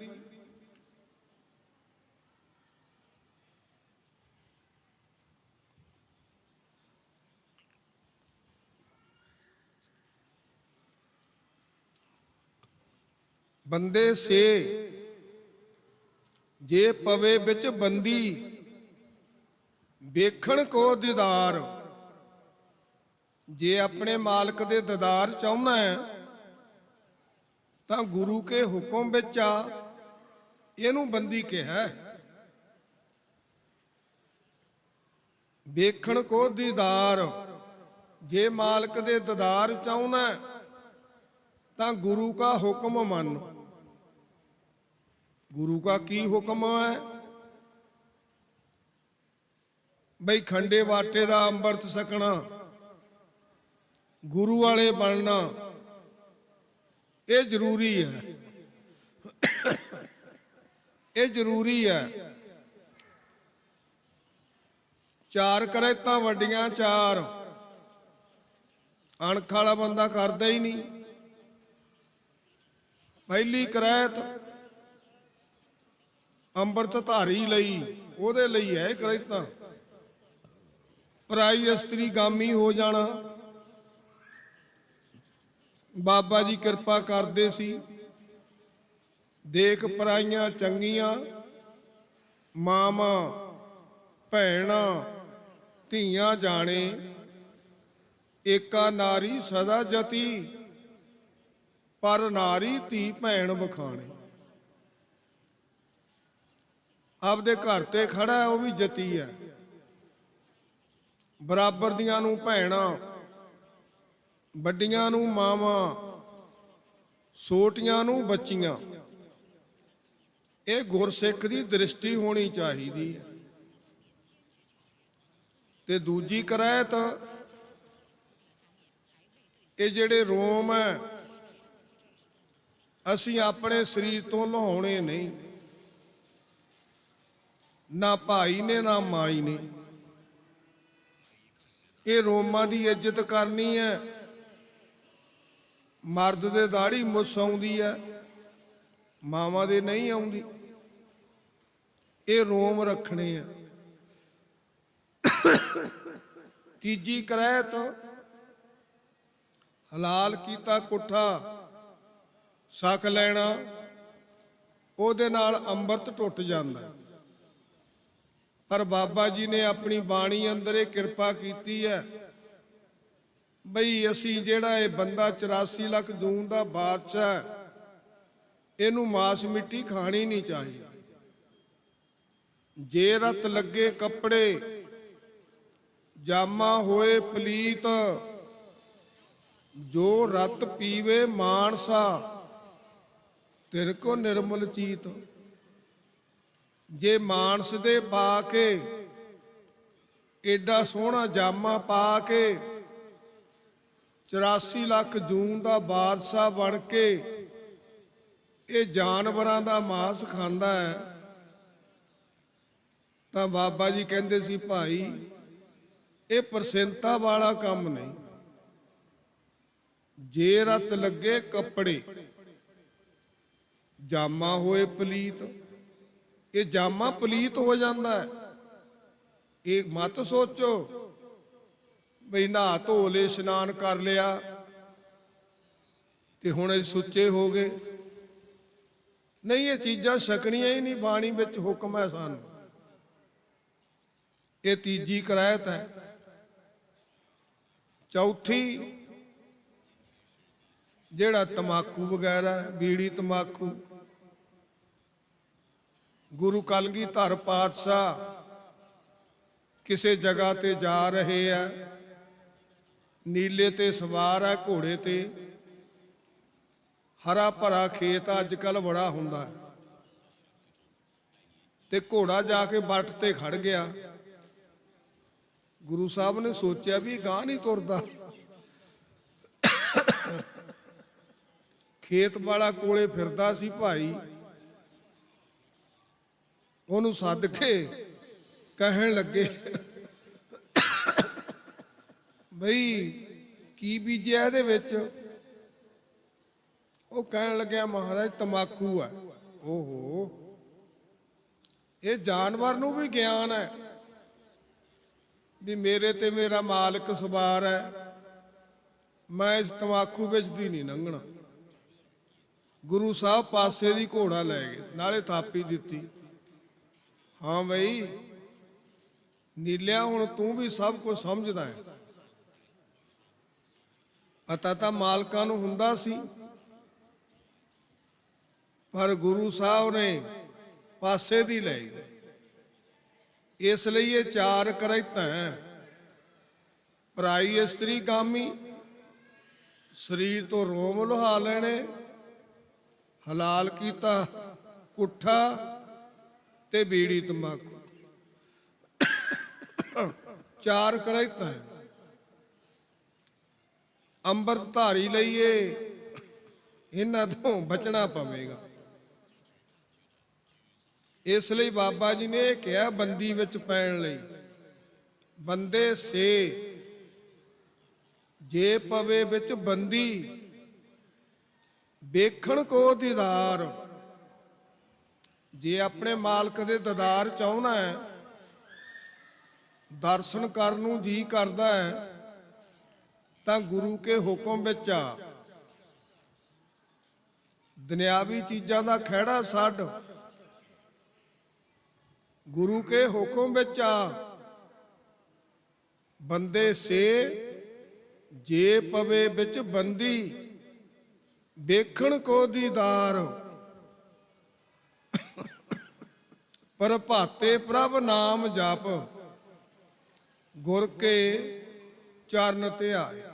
ਬੰਦੇ ਸੇ ਜੇ ਪਵੇ ਵਿੱਚ ਬੰਦੀ, ਵੇਖਣ ਕੋ ਦੀਦਾਰ। ਜੇ ਆਪਣੇ ਮਾਲਕ ਦੇ ਦੀਦਾਰ ਚਾਹੁੰਦਾ ਹੈ ਤਾਂ ਗੁਰੂ ਕੇ ਹੁਕਮ ਵਿੱਚ ਆ, ਇਹਨੂੰ ਬੰਦੀ ਕਿਹਾ। ਵੇਖਣ ਕੋ ਦੀਦਾਰ, ਜੇ ਮਾਲਕ ਦੇ ਦੀਦਾਰ ਚਾਹੁੰਦਾ ਤਾਂ ਗੁਰੂ ਕਾ ਹੁਕਮ ਮੰਨ। गुरु का की हुक्म है, बई खंडे वाटे दा अंमृत सकना, गुरु वाले बनना, ये जरूरी है, ये जरूरी है। चार करैतां वड्डियां चार, अणख वाला बंदा करदा ही नहीं। पहली करैत ਅੰਮ੍ਰਿਤ ਧਾਰੀ ਲਈ, ਉਹਦੇ ਲਈ ਹੈ ਕਰੈਤਾਂ। ਪਰਾਈ ਇਸਤਰੀ ਗਾਮੀ ਹੋ ਜਾਣਾ, ਬਾਬਾ ਜੀ ਕਿਰਪਾ ਕਰਦੇ ਸੀ। ਦੇਖ ਪਰਾਈਆਂ ਚੰਗੀਆਂ, ਮਾਵਾਂ ਭੈਣਾਂ ਧੀਆਂ ਜਾਣੇ, ਏਕਾ ਨਾਰੀ ਸਦਾ ਜਤੀ, ਪਰ ਨਾਰੀ ਧੀ ਭੈਣ ਬਖਾਣੇ। ਆਪਦੇ ਘਰ ਤੇ ਖੜਾ ਹੈ, ਉਹ ਵੀ ਜਤੀ ਹੈ। ਬਰਾਬਰ ਦੀਆਂ ਨੂੰ ਭੈਣਾਂ, ਵੱਡੀਆਂ ਨੂੰ ਮਾਵਾਂ, ਛੋਟੀਆਂ ਨੂੰ ਬੱਚੀਆਂ। ਇਹ ਗੁਰਸਿੱਖ ਦੀ ਦ੍ਰਿਸ਼ਟੀ ਹੋਣੀ ਚਾਹੀਦੀ ਹੈ। ਤੇ ਦੂਜੀ ਕਰੈਤ, ਇਹ ਜਿਹੜੇ ਰੋਮ ਹੈ, ਅਸੀਂ ਆਪਣੇ ਸਰੀਰ ਤੋਂ ਲਾਹੁਣੇ ਨਹੀਂ, ਨਾ ਭਾਈ ਨੇ ਨਾ ਮਾਈ ਨੇ। ਇਹ ਰੋਮਾਂ ਦੀ ਇੱਜ਼ਤ ਕਰਨੀ ਹੈ। ਮਰਦ ਦੇ ਦਾੜੀ ਮੁੱਛ ਆਉਂਦੀ ਹੈ, ਮਾਵਾਂ ਦੇ ਨਹੀਂ ਆਉਂਦੀ। ਇਹ ਰੋਮ ਰੱਖਣੇ ਆ। ਤੀਜੀ ਕਰੈਤ, ਹਲਾਲ ਕੀਤਾ ਕੁੱਠਾ ਛਕ ਲੈਣਾ, ਉਹਦੇ ਨਾਲ ਅੰਮ੍ਰਿਤ ਟੁੱਟ ਜਾਂਦਾ। ਪਰ ਬਾਬਾ ਜੀ ਨੇ ਆਪਣੀ ਬਾਣੀ ਅੰਦਰ ਇਹ ਕਿਰਪਾ ਕੀਤੀ ਹੈ, ਬਈ ਅਸੀਂ ਜਿਹੜਾ ਇਹ ਬੰਦਾ 84 ਲੱਖ ਜੂਨ ਦਾ ਬਾਦਸ਼ਾਹ, ਇਹਨੂੰ ਮਾਸ ਮਿੱਟੀ ਖਾਣੀ ਨਹੀਂ ਚਾਹੀਦੀ। ਜੇ ਰਤ ਲੱਗੇ ਕੱਪੜੇ, ਜਾਮਾ ਹੋਏ ਪਲੀਤ, ਜੋ ਰਤ ਪੀਵੇ ਮਾਨਸਾ, ਤਿਰ ਕੋ ਨਿਰਮਲ ਚੀਤ। ਜੇ ਮਾਨਸ ਦੇ ਪਾ ਕੇ, ਏਡਾ ਸੋਹਣਾ ਜਾਮਾ ਪਾ ਕੇ 84 ਲੱਖ ਜੂਨ ਦਾ ਬਾਦਸ਼ਾਹ ਬਣ ਕੇ ਇਹ ਜਾਨਵਰਾਂ ਦਾ ਮਾंस ਖਾਂਦਾ ਹੈ, ਤਾਂ ਬਾਬਾ ਜੀ ਕਹਿੰਦੇ ਸੀ ਭਾਈ ਇਹ ਪਰਸੈਂਟਾਂ ਵਾਲਾ ਕੰਮ ਨਹੀਂ। ਜੇ ਰਤ ਲੱਗੇ ਕੱਪੜੇ ਜਾਮਾ ਹੋਏ ਪਲੀਤ, ਇਹ ਜਾਮਾ ਪਲੀਤ ਹੋ ਜਾਂਦਾ ਹੈ। ਇਹ ਮਤ ਸੋਚੋ ਬਈ ਨਹਾ ਧੋ ਲੈ, ਇਸ਼ਨਾਨ ਕਰ ਲਿਆ ਤੇ ਹੁਣ ਇਹ ਸੁੱਚੇ ਹੋ ਗਏ। ਨਹੀਂ, ਇਹ ਚੀਜ਼ਾਂ ਛਕਣੀਆਂ ਹੀ ਨਹੀਂ। ਬਾਣੀ ਵਿੱਚ ਹੁਕਮ ਹੈ ਸਾਨੂੰ। ਇਹ ਤੀਜੀ ਕਰਾਇਤ ਹੈ। ਚੌਥੀ ਜਿਹੜਾ ਤਮਾਕੂ ਵਗੈਰਾ, ਬੀੜੀ ਤਮਾਕੂ, ਗੁਰੂ ਕਲਗੀਧਰ ਪਾਤਸ਼ਾਹ ਕਿਸੇ ਜਗ੍ਹਾ ਤੇ ਜਾ ਰਹੇ ਆ, ਨੀਲੇ ਤੇ ਸਵਾਰ ਹੈ ਘੋੜੇ ਤੇ, ਹਰਾ ਭਰਾ ਖੇਤ ਅੱਜ ਕੱਲ ਬੜਾ ਹੁੰਦਾ ਹੈ, ਤੇ ਘੋੜਾ ਜਾ ਕੇ ਵੱਟ ਤੇ ਖੜ ਗਿਆ। ਗੁਰੂ ਸਾਹਿਬ ਨੇ ਸੋਚਿਆ ਵੀ ਗਾਂ ਨਹੀਂ ਤੁਰਦਾ। ਖੇਤ ਵਾਲਾ ਕੋਲੇ ਫਿਰਦਾ ਸੀ ਭਾਈ, ਉਹਨੂੰ ਸੱਦ ਕੇ ਕਹਿਣ ਲੱਗੇ ਬਈ ਕੀ ਬੀਜਿਆ ਇਹਦੇ ਵਿੱਚ? ਉਹ ਕਹਿਣ ਲੱਗਿਆ ਮਹਾਰਾਜ ਤਮਾਕੂ ਹੈ। ਓਹੋ, ਇਹ ਜਾਨਵਰ ਨੂੰ ਵੀ ਗਿਆਨ ਹੈ ਵੀ ਮੇਰੇ ਤੇ ਮੇਰਾ ਮਾਲਕ ਸਵਾਰ ਹੈ, ਮੈਂ ਇਸ ਤਮਾਕੂ ਵਿੱਚ ਦੀ ਨਹੀਂ ਲੰਘਣਾ। ਗੁਰੂ ਸਾਹਿਬ ਪਾਸੇ ਦੀ ਘੋੜਾ ਲੈ ਗਏ, ਨਾਲੇ ਥਾਪੀ ਦਿੱਤੀ। ਹਾਂ ਬਈ ਨੀਲਿਆ, ਹੁਣ ਤੂੰ ਵੀ ਸਭ ਕੁਝ ਸਮਝਦਾ ਹੈ। ਪਤਾ ਤਾਂ ਮਾਲਕਾਂ ਨੂੰ ਹੁੰਦਾ ਸੀ, ਪਰ ਗੁਰੂ ਸਾਹਿਬ ਨੇ ਪਾਸੇ ਦੀ ਲੈ ਗਏ। ਇਸ ਲਈ ਇਹ ਚਾਰ ਕਰੈਤਾਂ ਪਰਾਈ ਇਸਤਰੀ ਕਾਮੀ, ਸਰੀਰ ਤੋਂ ਰੋਮ ਲੁਹਾ ਲੈਣੇ, ਹਲਾਲ ਕੀਤਾ ਕੁੱਠਾ ਤੇ ਬੀੜੀ ਤੰਬਾਕੂ। ਚਾਰ ਕਰੈਤਾਂ ਅੰਮ੍ਰਿਤ ਧਾਰੀ ਲਈਏ, ਇਹਨਾਂ ਤੋਂ ਬਚਣਾ ਪਵੇਗਾ। ਇਸ ਲਈ ਬਾਬਾ ਜੀ ਨੇ ਇਹ ਕਿਹਾ ਬੰਦੀ ਵਿੱਚ ਪੈਣ ਲਈ, ਬੰਦੇ ਸੇ ਜੇ ਪਵੇ ਵਿੱਚ ਬੰਦੀ, ਵੇਖਣ ਕੋ ਦੀਦਾਰ। ਜੇ ਆਪਣੇ ਮਾਲਕ ਦੇ ਦੀਦਾਰ ਚਾਹੁੰਦਾ ਹੈ, ਦਰਸ਼ਨ ਕਰਨ ਨੂੰ ਜੀ ਕਰਦਾ ਹੈ, ਤਾਂ ਗੁਰੂ ਕੇ ਹੁਕਮ ਵਿੱਚ ਆ। ਦੁਨਿਆਵੀ ਚੀਜ਼ਾਂ ਦਾ ਖਹਿੜਾ ਛੱਡ, ਗੁਰੂ ਕੇ ਹੁਕਮ ਵਿੱਚ ਆ। ਬੰਦੇ ਸੇ ਜੇ ਪਵੇ ਵਿੱਚ ਬੰਦੀ, ਵੇਖਣ ਕੋ ਦੀਦਾਰ। ਪਰ ਭਾਤੇ ਪ੍ਰਭ ਨਾਮ ਜਪ, ਗੁਰ ਕੇ ਚਰਨ ਧਿਆਏ।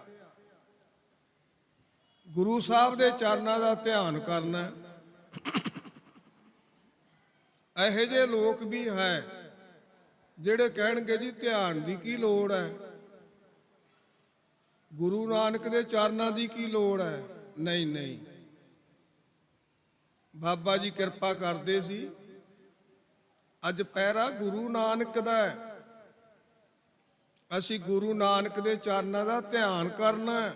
ਗੁਰੂ ਸਾਹਿਬ ਦੇ ਚਰਨਾਂ ਦਾ ਧਿਆਨ ਕਰਨਾ। ਇਹੋ ਜਿਹੇ ਲੋਕ ਵੀ ਹੈ ਜਿਹੜੇ ਕਹਿਣਗੇ ਜੀ ਧਿਆਨ ਦੀ ਕੀ ਲੋੜ ਹੈ, ਗੁਰੂ ਨਾਨਕ ਦੇ ਚਰਨਾਂ ਦੀ ਕੀ ਲੋੜ ਹੈ। ਨਹੀਂ ਨਹੀਂ, ਬਾਬਾ ਜੀ ਕਿਰਪਾ ਕਰਦੇ ਸੀ। ਅੱਜ ਪਹਿਰਾ ਗੁਰੂ ਨਾਨਕ ਦਾ ਹੈ, ਅਸੀਂ ਗੁਰੂ ਨਾਨਕ ਦੇ ਚਰਨਾਂ ਦਾ ਧਿਆਨ ਕਰਨਾ ਹੈ।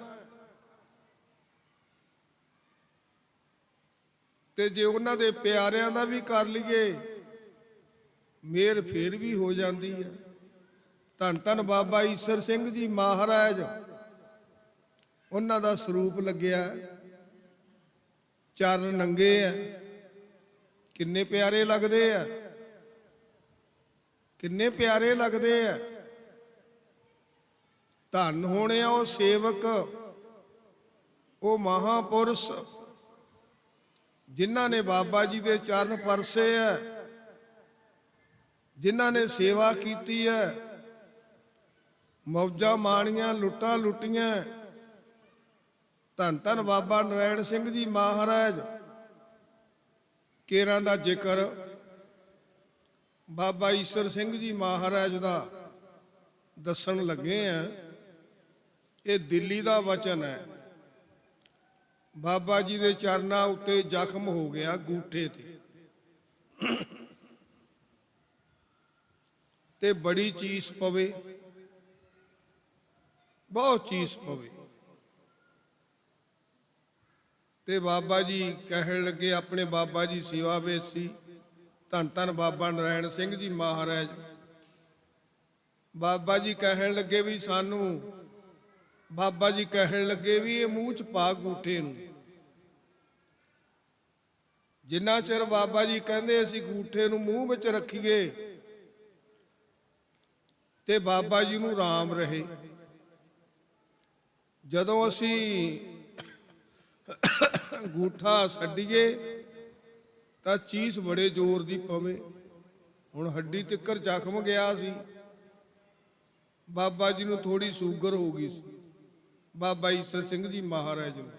ਤੇ ਜੇ ਉਹਨਾਂ ਦੇ ਪਿਆਰਿਆਂ ਦਾ ਵੀ ਕਰ ਲਈਏ, ਮੇਰ ਫੇਰ ਵੀ ਹੋ ਜਾਂਦੀ ਹੈ। ਧੰਨ ਧੰਨ ਬਾਬਾ ਈਸਰ ਸਿੰਘ ਜੀ ਮਹਾਰਾਜ, ਉਹਨਾਂ ਦਾ ਸਰੂਪ ਲੱਗਿਆ, ਚਰਨ ਨੰਗੇ ਆ, ਕਿੰਨੇ ਪਿਆਰੇ ਲੱਗਦੇ ਆ, ਕਿੰਨੇ ਪਿਆਰੇ ਲੱਗਦੇ ਆ। ਧੰਨ ਹੋਣੇ ਆ ਉਹ ਸੇਵਕ, ਉਹ ਮਹਾਪੁਰਸ਼ ਜਿਨ੍ਹਾਂ ਨੇ ਬਾਬਾ ਜੀ ਦੇ ਚਰਨ ਪਰਸੇ ਆ, ਜਿਨ੍ਹਾਂ ਨੇ ਸੇਵਾ ਕੀਤੀ ਹੈ, ਮੌਜਾਂ ਮਾਣੀਆਂ, ਲੁੱਟਾਂ ਲੁੱਟੀਆਂ। ਧੰਨ ਧੰਨ ਬਾਬਾ ਨਰੈਣ ਸਿੰਘ ਜੀ ਮਹਾਰਾਜ, ਕੇਰਾਂ ਦਾ ਜ਼ਿਕਰ ਬਾਬਾ ਈਸਰ ਸਿੰਘ ਜੀ ਮਹਾਰਾਜ ਦਾ ਦੱਸਣ ਲੱਗੇ ਆ। ਇਹ ਦਿੱਲੀ ਦਾ ਵਚਨ ਹੈ। ਬਾਬਾ ਜੀ ਦੇ ਚਰਨਾਂ ਉੱਤੇ ਜ਼ਖਮ ਹੋ ਗਿਆ ਗੂਠੇ ਤੇ ਬੜੀ ਚੀਸ ਪਵੇ, ਬਹੁਤ ਚੀਸ ਪਵੇ। ਤੇ ਬਾਬਾ ਜੀ ਕਹਿਣ ਲੱਗੇ, ਆਪਣੇ ਬਾਬਾ ਜੀ ਸੇਵਾ ਵਿੱਚ ਸੀ, ਧੰਨ ਧੰਨ ਬਾਬਾ ਨਰਾਇਣ ਸਿੰਘ ਜੀ ਮਹਾਰਾਜ। ਬਾਬਾ ਜੀ ਕਹਿਣ ਲੱਗੇ ਵੀ ਸਾਨੂੰ, ਬਾਬਾ ਜੀ ਕਹਿਣ ਲੱਗੇ ਵੀ ਇਹ ਮੂੰਹ ਚ ਪਾ ਗੂਠੇ ਨੂੰ। ਜਿੰਨਾ ਚਿਰ ਬਾਬਾ ਜੀ ਕਹਿੰਦੇ ਅਸੀਂ ਗੂਠੇ ਨੂੰ ਮੂੰਹ ਵਿੱਚ ਰੱਖੀਏ ਤੇ ਬਾਬਾ ਜੀ ਨੂੰ ਰਾਮ ਰਹੇ। ਜਦੋਂ ਅਸੀਂ ਗੂਠਾ ਛੱਡੀਏ ਤਾਂ ਚੀਸ ਬੜੇ ਜ਼ੋਰ ਦੀ ਪਵੇ। ਹੁਣ ਹੱਡੀ ਤਿੱਕਰ ਜ਼ਖਮ ਗਿਆ ਸੀ। ਬਾਬਾ ਜੀ ਨੂੰ ਥੋੜੀ ਸ਼ੂਗਰ ਹੋ ਗਈ ਸੀ, ਬਾਬਾ ਈਸਰ ਸਿੰਘ ਜੀ ਮਹਾਰਾਜ ਨੂੰ।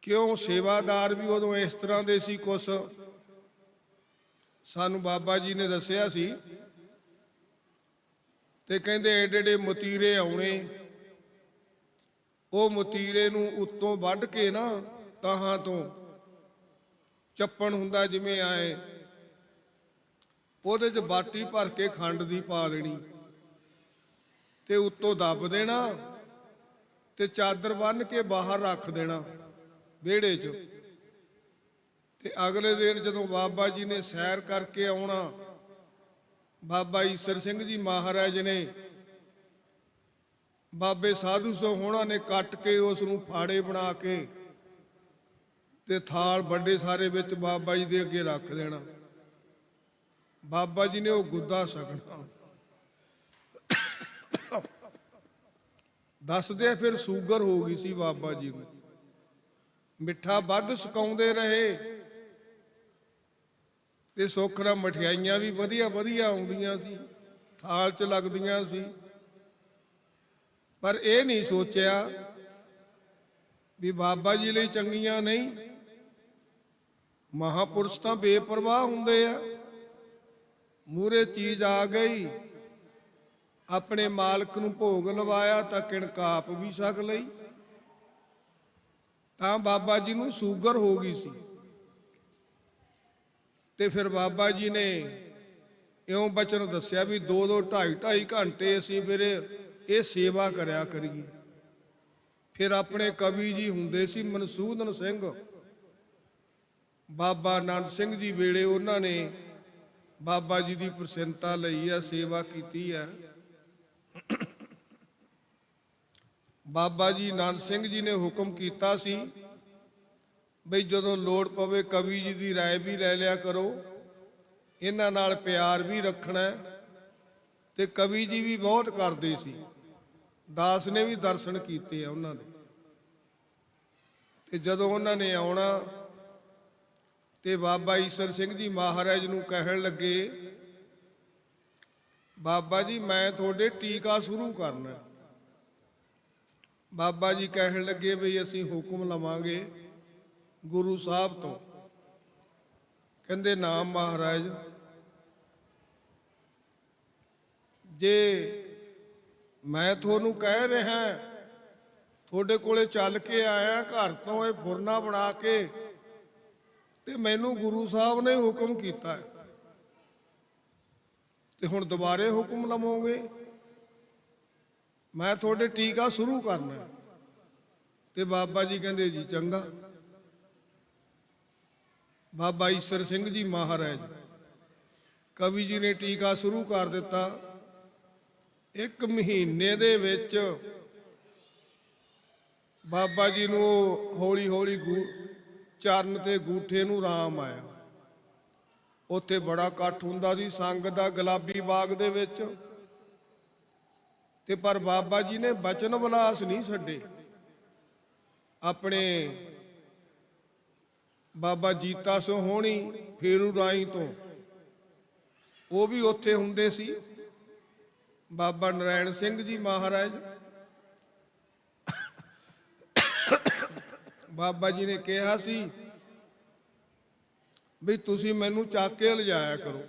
ਕਿਉਂ? ਸੇਵਾਦਾਰ ਵੀ ਉਦੋਂ ਇਸ ਤਰ੍ਹਾਂ ਦੇ ਸੀ। ਕੁਛ ਸਾਨੂੰ ਬਾਬਾ ਜੀ ਨੇ ਦੱਸਿਆ ਸੀ ਤੇ ਕਹਿੰਦੇ ਏਡੇ ਏਡੇ ਮਤੀਰੇ ਆਉਣੇ, ਉਹ ਮਤੀਰੇ ਨੂੰ ਉੱਤੋਂ ਵੱਢ ਕੇ ਨਾ ਤਾਹਾਂ ਤੋਂ ਚੱਪਣ ਹੁੰਦਾ ਜਿਵੇਂ ਆਏ, ਉਹਦੇ 'ਚ ਬਾਟੀ ਭਰ ਕੇ ਖੰਡ ਦੀ ਪਾ ਦੇਣੀ ਤੇ ਉੱਤੋਂ ਦੱਬ ਦੇਣਾ ਤੇ ਚਾਦਰ ਬੰਨ੍ਹ ਕੇ ਬਾਹਰ ਰੱਖ ਦੇਣਾ ਵਿਹੜੇ 'ਚ। ਤੇ ਅਗਲੇ ਦਿਨ ਜਦੋਂ ਬਾਬਾ ਜੀ ਨੇ ਸੈਰ ਕਰਕੇ ਆਉਣਾ, ਬਾਬਾ ਈਸਰ ਸਿੰਘ ਜੀ ਮਹਾਰਾਜ ਨੇ, ਬਾਬੇ ਸਾਧੂ ਸੋ ਹੋਣਾ ਨੇ ਕੱਟ ਕੇ ਉਸ ਨੂੰ ਫਾੜੇ ਬਣਾ ਕੇ ਤੇ ਥਾਲ ਵੱਡੇ ਸਾਰੇ ਵਿੱਚ ਬਾਬਾ ਜੀ ਦੇ ਅੱਗੇ ਰੱਖ ਦੇਣਾ। ਬਾਬਾ ਜੀ ਨੇ ਉਹ ਗੁੱਦਾ ਛਕਣਾ। ਦੱਸਦੇ ਫਿਰ ਸ਼ੂਗਰ ਹੋ ਗਈ ਸੀ ਬਾਬਾ ਜੀ ਨੂੰ। ਮਿੱਠਾ ਵੱਧ ਛਕਾਉਂਦੇ ਰਹੇ ਤੇ ਸੁੱਖ ਨਾਲ ਮਠਿਆਈਆਂ ਵੀ ਵਧੀਆ ਵਧੀਆ ਆਉਂਦੀਆਂ ਸੀ, ਥਾਲ 'ਚ ਲੱਗਦੀਆਂ ਸੀ। ਪਰ ਇਹ ਨਹੀਂ ਸੋਚਿਆ ਵੀ ਬਾਬਾ ਜੀ ਲਈ ਚੰਗੀਆਂ ਨਹੀਂ। ਮਹਾਪੁਰਸ਼ ਤਾਂ ਬੇਪਰਵਾਹ ਹੁੰਦੇ ਆ। ਮੂਹਰੇ ਚੀਜ਼ ਆ ਗਈ, ਆਪਣੇ ਮਾਲਕ ਨੂੰ ਭੋਗ ਲਵਾਇਆ ਤਾਂ ਕਿਣਕਾਪ ਵੀ ਛਕ ਲਈ। ਤਾਂ ਬਾਬਾ ਜੀ ਨੂੰ ਸ਼ੂਗਰ ਹੋ ਗਈ ਸੀ ਤੇ ਫਿਰ ਬਾਬਾ ਜੀ ਨੇ ਇਉਂ ਬਚਨ ਦੱਸਿਆ ਵੀ 2-2 2.5 ਘੰਟੇ ਅਸੀਂ ਫਿਰ ਇਹ ਸੇਵਾ ਕਰਿਆ ਕਰੀਏ। ਫਿਰ ਆਪਣੇ ਕਵੀ ਜੀ ਹੁੰਦੇ ਸੀ ਮਨਸੂਦਨ ਸਿੰਘ, ਬਾਬਾ ਆਨੰਦ ਸਿੰਘ ਜੀ ਵੇਲੇ ਉਹਨਾਂ ਨੇ ਬਾਬਾ ਜੀ ਦੀ ਪ੍ਰਸੰਨਤਾ ਲਈ ਆ, ਸੇਵਾ ਕੀਤੀ ਆ। ਬਾਬਾ ਜੀ ਆਨੰਦ ਸਿੰਘ ਜੀ ਨੇ ਹੁਕਮ ਕੀਤਾ ਸੀ ਬਈ ਜਦੋਂ ਲੋੜ ਪਵੇ ਕਵੀ ਜੀ ਦੀ ਰਾਏ ਵੀ ਲੈ ਲਿਆ ਕਰੋ, ਇਹਨਾਂ ਨਾਲ ਪਿਆਰ ਵੀ ਰੱਖਣਾ। ਤੇ ਕਵੀ ਜੀ ਵੀ ਬਹੁਤ ਕਰਦੇ ਸੀ। ਦਾਸ ਨੇ ਵੀ ਦਰਸ਼ਨ ਕੀਤੇ ਆ ਉਹਨਾਂ ਦੇ। ਤੇ ਜਦੋਂ ਉਹਨਾਂ ਨੇ ਆਉਣਾ ਤੇ ਬਾਬਾ ਈਸਰ ਸਿੰਘ ਜੀ ਮਹਾਰਾਜ ਨੂੰ ਕਹਿਣ ਲੱਗੇ, ਬਾਬਾ ਜੀ ਮੈਂ ਤੁਹਾਡੇ ਟੀਕਾ ਸ਼ੁਰੂ ਕਰਨਾ। ਬਾਬਾ ਜੀ ਕਹਿਣ ਲੱਗੇ ਵੀ ਅਸੀਂ ਹੁਕਮ ਲਵਾਂਗੇ ਗੁਰੂ ਸਾਹਿਬ ਤੋਂ। ਕਹਿੰਦੇ ਨਾਮ ਮਹਾਰਾਜ, ਜੇ ਮੈਂ ਤੁਹਾਨੂੰ ਕਹਿ ਰਿਹਾ, ਤੁਹਾਡੇ ਕੋਲੇ ਚੱਲ ਕੇ ਆਇਆ ਘਰ ਤੋਂ ਇਹ ਫੁਰਨਾ ਬਣਾ ਕੇ, ਤੇ ਮੈਨੂੰ ਗੁਰੂ ਸਾਹਿਬ ਨੇ ਹੁਕਮ ਕੀਤਾ ਹੈ, ਤੇ ਹੁਣ ਦੁਬਾਰੇ ਹੁਕਮ ਲਵੋਗੇ? ਮੈਂ ਤੁਹਾਡੇ ਟੀਕਾ ਸ਼ੁਰੂ ਕਰਨਾ। ਤੇ ਬਾਬਾ ਜੀ ਕਹਿੰਦੇ ਜੀ ਚੰਗਾ। ਬਾਬਾ ਈਸਰ ਸਿੰਘ ਜੀ ਮਹਾਰਾਜ, ਕਵੀ ਜੀ ਨੇ ਟੀਕਾ ਸ਼ੁਰੂ ਕਰ ਦਿੱਤਾ। 1 ਮਹੀਨੇ ਦੇ ਵਿੱਚ ਬਾਬਾ ਜੀ ਨੂੰ ਹੌਲੀ ਹੌਲੀ ਚਰਨ ਤੇ ਗੂਠੇ ਨੂੰ ਰਾਮ ਆਇਆ। ਉੱਥੇ ਬੜਾ ਇਕੱਠ ਹੁੰਦਾ ਸੀ ਸੰਗਤ ਦਾ ਗੁਲਾਬੀ ਬਾਗ ਦੇ ਵਿੱਚ। ਤੇ ਪਰ ਬਾਬਾ ਜੀ ਨੇ ਬਚਨ ਵਿਲਾਸ ਨਹੀਂ ਛੱਡੇ। ਆਪਣੇ ਬਾਬਾ ਜੀਤਾ ਸੋ ਹੋਣੀ ਫੇਰੂ ਰਾਈ ਤੋਂ, ਉਹ ਵੀ ਉੱਥੇ ਹੁੰਦੇ ਸੀ। ਬਾਬਾ ਨਰਾਇਣ ਸਿੰਘ ਜੀ ਮਹਾਰਾਜ, ਬਾਬਾ ਜੀ ਨੇ ਕਿਹਾ ਸੀ ਵੀ ਤੁਸੀਂ ਮੈਨੂੰ ਚੱਕ ਕੇ ਲਿਜਾਇਆ ਕਰੋ।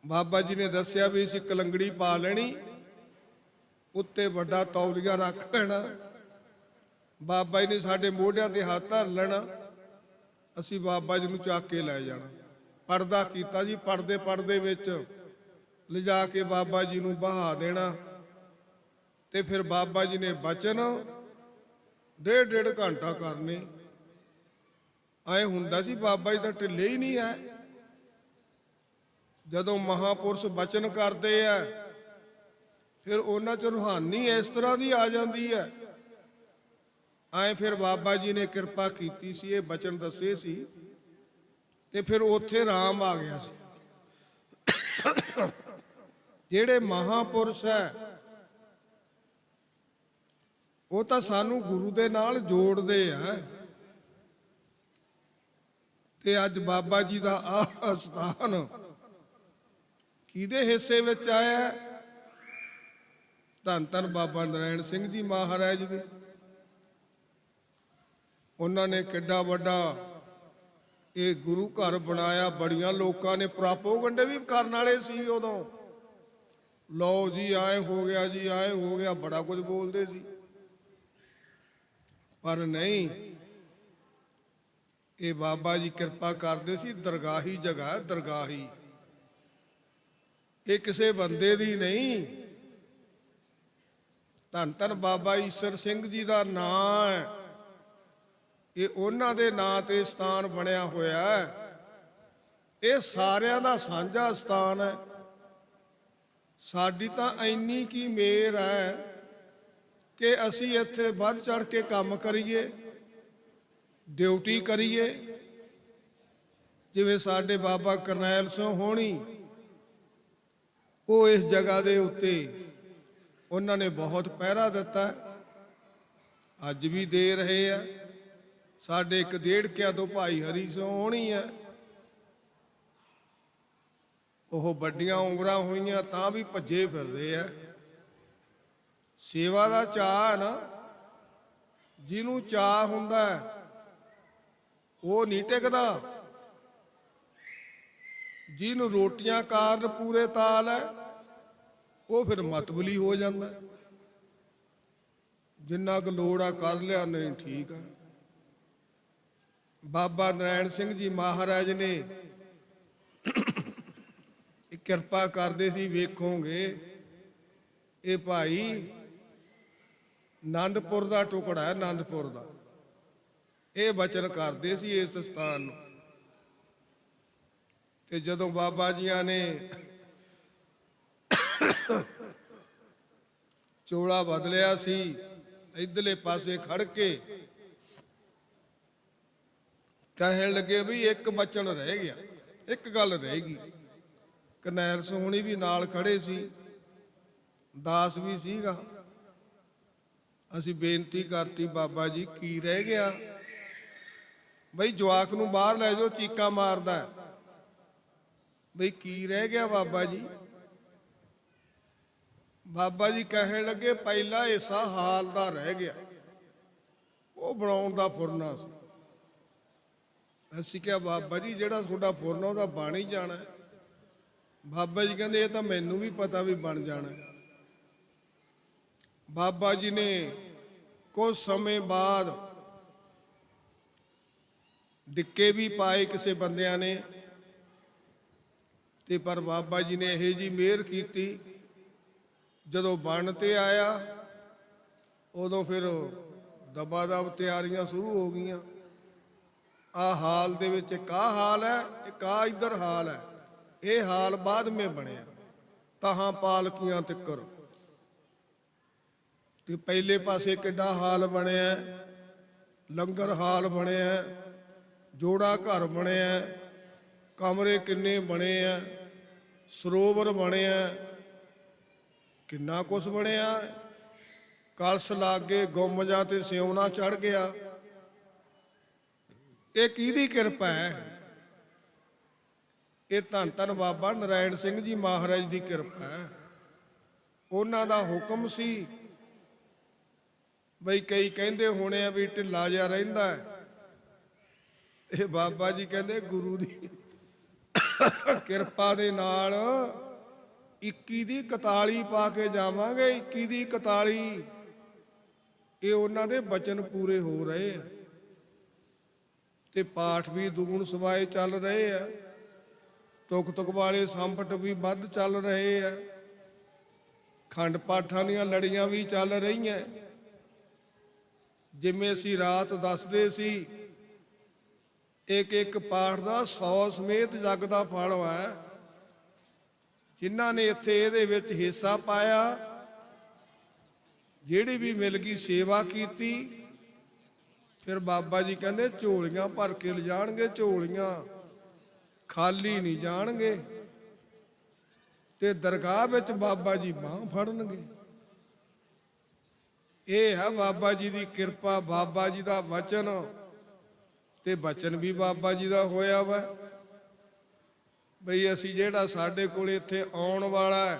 ਬਾਬਾ ਜੀ ਨੇ ਦੱਸਿਆ ਵੀ ਅਸੀਂ ਕਲੰਗੜੀ ਪਾ ਲੈਣੀ, ਉੱਤੇ ਵੱਡਾ ਤੌਲੀਆ ਰੱਖ ਲੈਣਾ, ਬਾਬਾ ਜੀ ਨੇ ਸਾਡੇ ਮੋਢਿਆਂ ਤੇ ਹੱਥ ਧਰ ਲੈਣਾ, ਅਸੀਂ ਬਾਬਾ ਜੀ ਨੂੰ ਚੱਕ ਕੇ ਲੈ ਜਾਣਾ। ਪਰਦਾ ਕੀਤਾ ਜੀ, ਪਰਦੇ ਵਿੱਚ ਲਿਜਾ ਕੇ ਬਾਬਾ ਜੀ ਨੂੰ ਬਹਾ ਦੇਣਾ। ਤੇ ਫਿਰ ਬਾਬਾ ਜੀ ਨੇ ਬਚਨ ਡੇਢ ਘੰਟਾ ਕਰਨੇ। ਐ ਹੁੰਦਾ ਸੀ ਬਾਬਾ ਜੀ ਤਾਂ ਢਿੱਲੇ ਹੀ ਨਹੀਂ ਹੈ। ਜਦੋਂ ਮਹਾਪੁਰਸ਼ ਬਚਨ ਕਰਦੇ ਆ ਫਿਰ ਉਹਨਾਂ 'ਚ ਰੂਹਾਨੀ ਇਸ ਤਰ੍ਹਾਂ ਦੀ ਆ ਜਾਂਦੀ ਹੈ। ਐ ਫਿਰ ਬਾਬਾ ਜੀ ਨੇ ਕਿਰਪਾ ਕੀਤੀ ਸੀ, ਇਹ ਬਚਨ ਦੱਸੇ ਸੀ ਤੇ ਫਿਰ ਉੱਥੇ ਰਾਮ ਆ ਗਿਆ ਸੀ। ਜਿਹੜੇ ਮਹਾਪੁਰਸ਼ ਹੈ ਉਹ ਤਾਂ ਸਾਨੂੰ ਗੁਰੂ ਦੇ ਨਾਲ ਜੋੜਦੇ ਆ। ਤੇ ਅੱਜ ਬਾਬਾ ਜੀ ਦਾ ਆਹ ਸਥਾਨ ਕਿਹਦੇ ਹਿੱਸੇ ਵਿੱਚ ਆਇਆ? ਧੰਨ ਧੰਨ ਬਾਬਾ ਨਰਾਇਣ ਸਿੰਘ ਜੀ ਮਹਾਰਾਜ ਦੇ। ਉਹਨਾਂ ਨੇ ਕਿੱਡਾ ਵੱਡਾ ਇਹ ਗੁਰੂ ਘਰ ਬਣਾਇਆ। ਬੜੀਆਂ ਲੋਕਾਂ ਨੇ ਪ੍ਰਾਪੋਗੰਡੇ ਵੀ ਕਰਨ ਵਾਲੇ ਸੀ ਉਦੋਂ, ਲਓ ਜੀ ਆਏ ਹੋ ਗਿਆ ਜੀ, ਆਏ ਹੋ ਗਿਆ, ਬੜਾ ਕੁਝ ਬੋਲਦੇ ਸੀ। ਪਰ ਨਹੀਂ, ਇਹ ਬਾਬਾ ਜੀ ਕਿਰਪਾ ਕਰਦੇ ਸੀ। ਦਰਗਾਹੀ ਜਗ੍ਹਾ, ਦਰਗਾਹੀ, ਇਹ ਕਿਸੇ ਬੰਦੇ ਦੀ ਨਹੀਂ। ਧੰਨ ਧੰਨ ਬਾਬਾ ਈਸਰ ਸਿੰਘ ਜੀ ਦਾ ਨਾਂ ਹੈ, ਇਹ ਉਹਨਾਂ ਦੇ ਨਾਂ ਤੇ ਸਥਾਨ ਬਣਿਆ ਹੋਇਆ ਹੈ। ਇਹ ਸਾਰਿਆਂ ਦਾ ਸਾਂਝਾ ਸਥਾਨ ਹੈ। ਸਾਡੀ ਤਾਂ ਇੰਨੀ ਕੀ ਮਿਹਰ ਹੈ ਕਿ ਅਸੀਂ ਇੱਥੇ ਵੱਧ ਚੜ ਕੇ ਕੰਮ ਕਰੀਏ, ਡਿਊਟੀ ਕਰੀਏ। ਜਿਵੇਂ ਸਾਡੇ ਬਾਬਾ ਕਰਨੈਲ ਸਿੰਘ ਹੋਣੀ, ਉਹ ਇਸ ਜਗ੍ਹਾ ਦੇ ਉੱਤੇ ਉਹਨਾਂ ਨੇ ਬਹੁਤ ਪਹਿਰਾ ਦਿੱਤਾ, ਅੱਜ ਵੀ ਦੇ ਰਹੇ ਆ। ਸਾਡੇ ਇੱਕ ਡੇਢਕਿਆਂ ਤੋਂ ਭਾਈ ਹਰੀ ਸਿੰਘ ਹੋਣੀ ਹੈ, ਉਹ ਵੱਡੀਆਂ ਉਮਰਾਂ ਹੋਈਆਂ ਤਾਂ ਵੀ ਭੱਜੇ ਫਿਰਦੇ ਆ। ਸੇਵਾ ਦਾ ਚਾਅ ਹੈ ਨਾ, ਜਿਹਨੂੰ ਚਾਅ ਹੁੰਦਾ ਉਹ ਨਹੀਂ ਟਿਕਦਾ। ਜਿਹਨੂੰ ਰੋਟੀਆਂ ਕਾਰਨ ਪੂਰੇ ਤਾਲ ਹੈ ਉਹ ਫਿਰ ਮਤਬਲੀ ਹੋ ਜਾਂਦਾ। ਜਿੰਨਾ ਕੁ ਲੋੜ ਆ ਕਰ ਲਿਆ, ਨਹੀਂ ਠੀਕ ਆ। ਬਾਬਾ ਨਰਾਇਣ ਸਿੰਘ ਜੀ ਮਹਾਰਾਜ ਨੇ ਕਿਰਪਾ ਕਰਦੇ ਸੀ। ਵੇਖੋਗੇ ਇਹ ਭਾਈ ਆਨੰਦਪੁਰ ਦਾ ਟੁਕੜਾ ਹੈ, ਆਨੰਦਪੁਰ ਦਾ। ਇਹ ਬਚਨ ਕਰਦੇ ਸੀ ਇਸ ਸਥਾਨ ਨੂੰ। ਤੇ ਜਦੋਂ ਬਾਬਾ ਜੀਆਂ ਨੇ ਚੋਲਾ ਬਦਲਿਆ ਸੀ, ਇਧਰਲੇ ਪਾਸੇ ਖੜ ਕੇ ਕਹਿਣ ਲੱਗੇ ਵੀ ਇੱਕ ਬਚਨ ਰਹਿ ਗਿਆ, ਇੱਕ ਗੱਲ ਰਹਿ ਗਈ। ਕਰਨੈਲ ਸੋਹਣੀ ਵੀ ਨਾਲ ਖੜੇ ਸੀ, ਦਾਸ ਵੀ ਸੀਗਾ। ਅਸੀਂ ਬੇਨਤੀ ਕਰਤੀ, ਬਾਬਾ ਜੀ ਕੀ ਰਹਿ ਗਿਆ? ਬਈ ਜਵਾਕ ਨੂੰ ਬਾਹਰ ਲੈ ਜਾਓ, ਚੀਕਾਂ ਮਾਰਦਾ। ਬਈ ਕੀ ਰਹਿ ਗਿਆ ਬਾਬਾ ਜੀ? ਬਾਬਾ ਜੀ ਕਹਿਣ ਲੱਗੇ ਪਹਿਲਾ ਹਿੱਸਾ ਹਾਲ ਦਾ ਰਹਿ ਗਿਆ, ਉਹ ਬਣਾਉਣ ਦਾ ਫੁਰਨਾ ਸੀ। ਅਸੀਂ ਕਿਹਾ ਬਾਬਾ ਜੀ ਜਿਹੜਾ ਤੁਹਾਡਾ ਫੁਰਨਾ ਉਹਦਾ ਬਣ ਹੀ ਜਾਣਾ। ਬਾਬਾ ਜੀ ਕਹਿੰਦੇ ਇਹ ਤਾਂ ਮੈਨੂੰ ਵੀ ਪਤਾ ਵੀ ਬਣ ਜਾਣਾ। ਬਾਬਾ ਜੀ ਨੇ ਕੁਝ ਸਮੇਂ ਬਾਅਦ ਡਿੱਕੇ ਵੀ ਪਾਏ ਕਿਸੇ ਬੰਦਿਆਂ ਨੇ, ਤੇ ਪਰ ਬਾਬਾ ਜੀ ਨੇ ਇਹ ਜੀ ਮਿਹਰ ਕੀਤੀ, ਜਦੋਂ ਬਣ ਤੇ ਆਇਆ ਉਦੋਂ ਫਿਰ ਦਬਾ ਦਬ ਤਿਆਰੀਆਂ ਸ਼ੁਰੂ ਹੋ ਗਈਆਂ। ਆਹ ਹਾਲ ਦੇ ਵਿੱਚ ਇੱਕ ਆਹ ਹਾਲ ਹੈ, ਇੱਕ ਆਹ ਇੱਧਰ ਹਾਲ ਹੈ। ਇਹ ਹਾਲ ਬਾਅਦ ਵਿੱਚ ਬਣਿਆ, ਤਹਾਂ ਪਾਲਕੀਆਂ ਤਿੱਕਰ। ਤੇ ਪਹਿਲੇ ਪਾਸੇ ਕਿੱਡਾ ਹਾਲ ਬਣਿਆ, ਲੰਗਰ ਹਾਲ ਬਣਿਆ, ਜੋੜਾ ਘਰ ਬਣਿਆ, ਕਮਰੇ ਕਿੰਨੇ ਬਣੇ ਆ, ਸਰੋਵਰ ਬਣਿਆ, ਕਿੰਨਾ ਕੁਛ ਬਣਿਆ। ਕਲਸ਼ ਲਾਗੇ, ਗੁੰਮਜਾਂ ਤੇ ਸਿਉਣਾ ਚੜ ਗਿਆ। ਇਹ ਕਿਹਦੀ ਕਿਰਪਾ ਹੈ? ਇਹ ਧੰਨ ਧੰਨ ਬਾਬਾ ਨਰਾਇਣ ਸਿੰਘ ਜੀ ਮਹਾਰਾਜ ਦੀ ਕਿਰਪਾ ਹੈ। ਉਹਨਾਂ ਦਾ ਹੁਕਮ ਸੀ। ਬਈ ਕਈ ਕਹਿੰਦੇ ਹੋਣੇ ਆ ਵੀ ਢਿੱਲਾ ਜਿਹਾ ਰਹਿੰਦਾ ਹੈ, ਇਹ ਬਾਬਾ ਜੀ ਕਹਿੰਦੇ ਗੁਰੂ ਦੀ ਕਿਰਪਾ ਦੇ ਨਾਲ 21 ਦੀ 41 ਪਾ ਕੇ ਜਾਵਾਂਗੇ। 21 ਦੀ 41 ਇਹ ਉਹਨਾਂ ਦੇ ਬਚਨ ਪੂਰੇ ਹੋ ਰਹੇ ਆ ਤੇ ਪਾਠ ਵੀ ਦੁਗਣ ਸਵਾਏ ਚੱਲ ਰਹੇ ਆ। ਤੁਕ ਤੁਕ ਵਾਲੇ ਸੰਪਟ ਵੀ ਵੱਧ ਚੱਲ ਰਹੇ ਆ। ਖੰਡ ਪਾਠਾਂ ਦੀਆਂ ਲੜੀਆਂ ਵੀ ਚੱਲ ਰਹੀਆਂ। ਜਿਵੇਂ ਅਸੀਂ ਰਾਤ ਦੱਸਦੇ ਸੀ, ਇੱਕ ਇੱਕ ਪਾਠ ਦਾ 100 ਸਮੇਤ ਜਗ ਦਾ ਫਲ ਹੈ। ਜਿਨ੍ਹਾਂ ਨੇ ਇੱਥੇ ਇਹਦੇ ਵਿੱਚ ਹਿੱਸਾ ਪਾਇਆ, ਜਿਹੜੀ ਵੀ ਮਿਲ ਗਈ ਸੇਵਾ ਕੀਤੀ, ਫਿਰ ਬਾਬਾ ਜੀ ਕਹਿੰਦੇ ਝੋਲੀਆਂ ਭਰ ਕੇ ਲਿਜਾਣਗੇ। ਝੋਲੀਆਂ ਖਾਲੀ ਨਹੀਂ ਜਾਣਗੇ ਤੇ ਦਰਗਾਹ ਵਿੱਚ ਬਾਬਾ ਜੀ ਬਾਂਹ ਫੜਨਗੇ। ਇਹ ਹੈ ਬਾਬਾ ਜੀ ਦੀ ਕਿਰਪਾ, ਬਾਬਾ ਜੀ ਦਾ ਵਚਨ, ਤੇ ਵਚਨ ਵੀ ਬਾਬਾ ਜੀ ਦਾ ਹੋਇਆ ਵਾ ਬਈ ਅਸੀਂ ਜਿਹੜਾ ਸਾਡੇ ਕੋਲ ਇੱਥੇ ਆਉਣ ਵਾਲਾ ਹੈ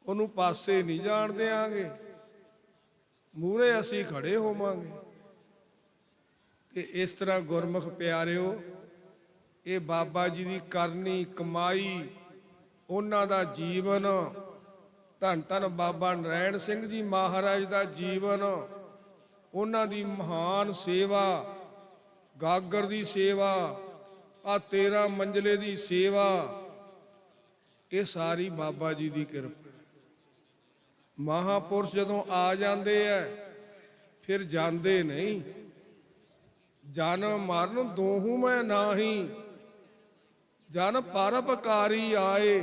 ਉਹਨੂੰ ਪਾਸੇ ਨਹੀਂ ਜਾਣ ਦਿਆਂਗੇ, ਮੂਹਰੇ ਅਸੀਂ ਖੜੇ ਹੋਵਾਂਗੇ। ਤੇ ਇਸ ਤਰ੍ਹਾਂ ਗੁਰਮੁਖ ਪਿਆਰਿਓ, ਇਹ ਬਾਬਾ ਜੀ ਦੀ ਕਰਨੀ ਕਮਾਈ, ਉਹਨਾਂ ਦਾ ਜੀਵਨ, ਧੰਨ ਧੰਨ ਬਾਬਾ ਨਰੈਣ ਸਿੰਘ ਜੀ ਮਹਾਰਾਜ ਦਾ ਜੀਵਨ, ਉਹਨਾਂ ਦੀ ਮਹਾਨ ਸੇਵਾ, ਗਾਗਰ ਦੀ ਸੇਵਾ, ਆ 13 ਮੰਜ਼ਲੇ ਦੀ ਸੇਵਾ, ਇਹ ਸਾਰੀ ਬਾਬਾ ਜੀ ਦੀ ਕਿਰਪਾ। ਮਹਾਪੁਰਸ਼ ਜਦੋਂ ਆ ਜਾਂਦੇ ਐ ਫਿਰ ਜਾਂਦੇ ਨਹੀਂ। ਜਨਮ ਮਰਨ ਦੋਹੂ ਮੈਂ ਨਾਹੀ, ਜਨ ਪਰਉਪਕਾਰੀ ਆਏ,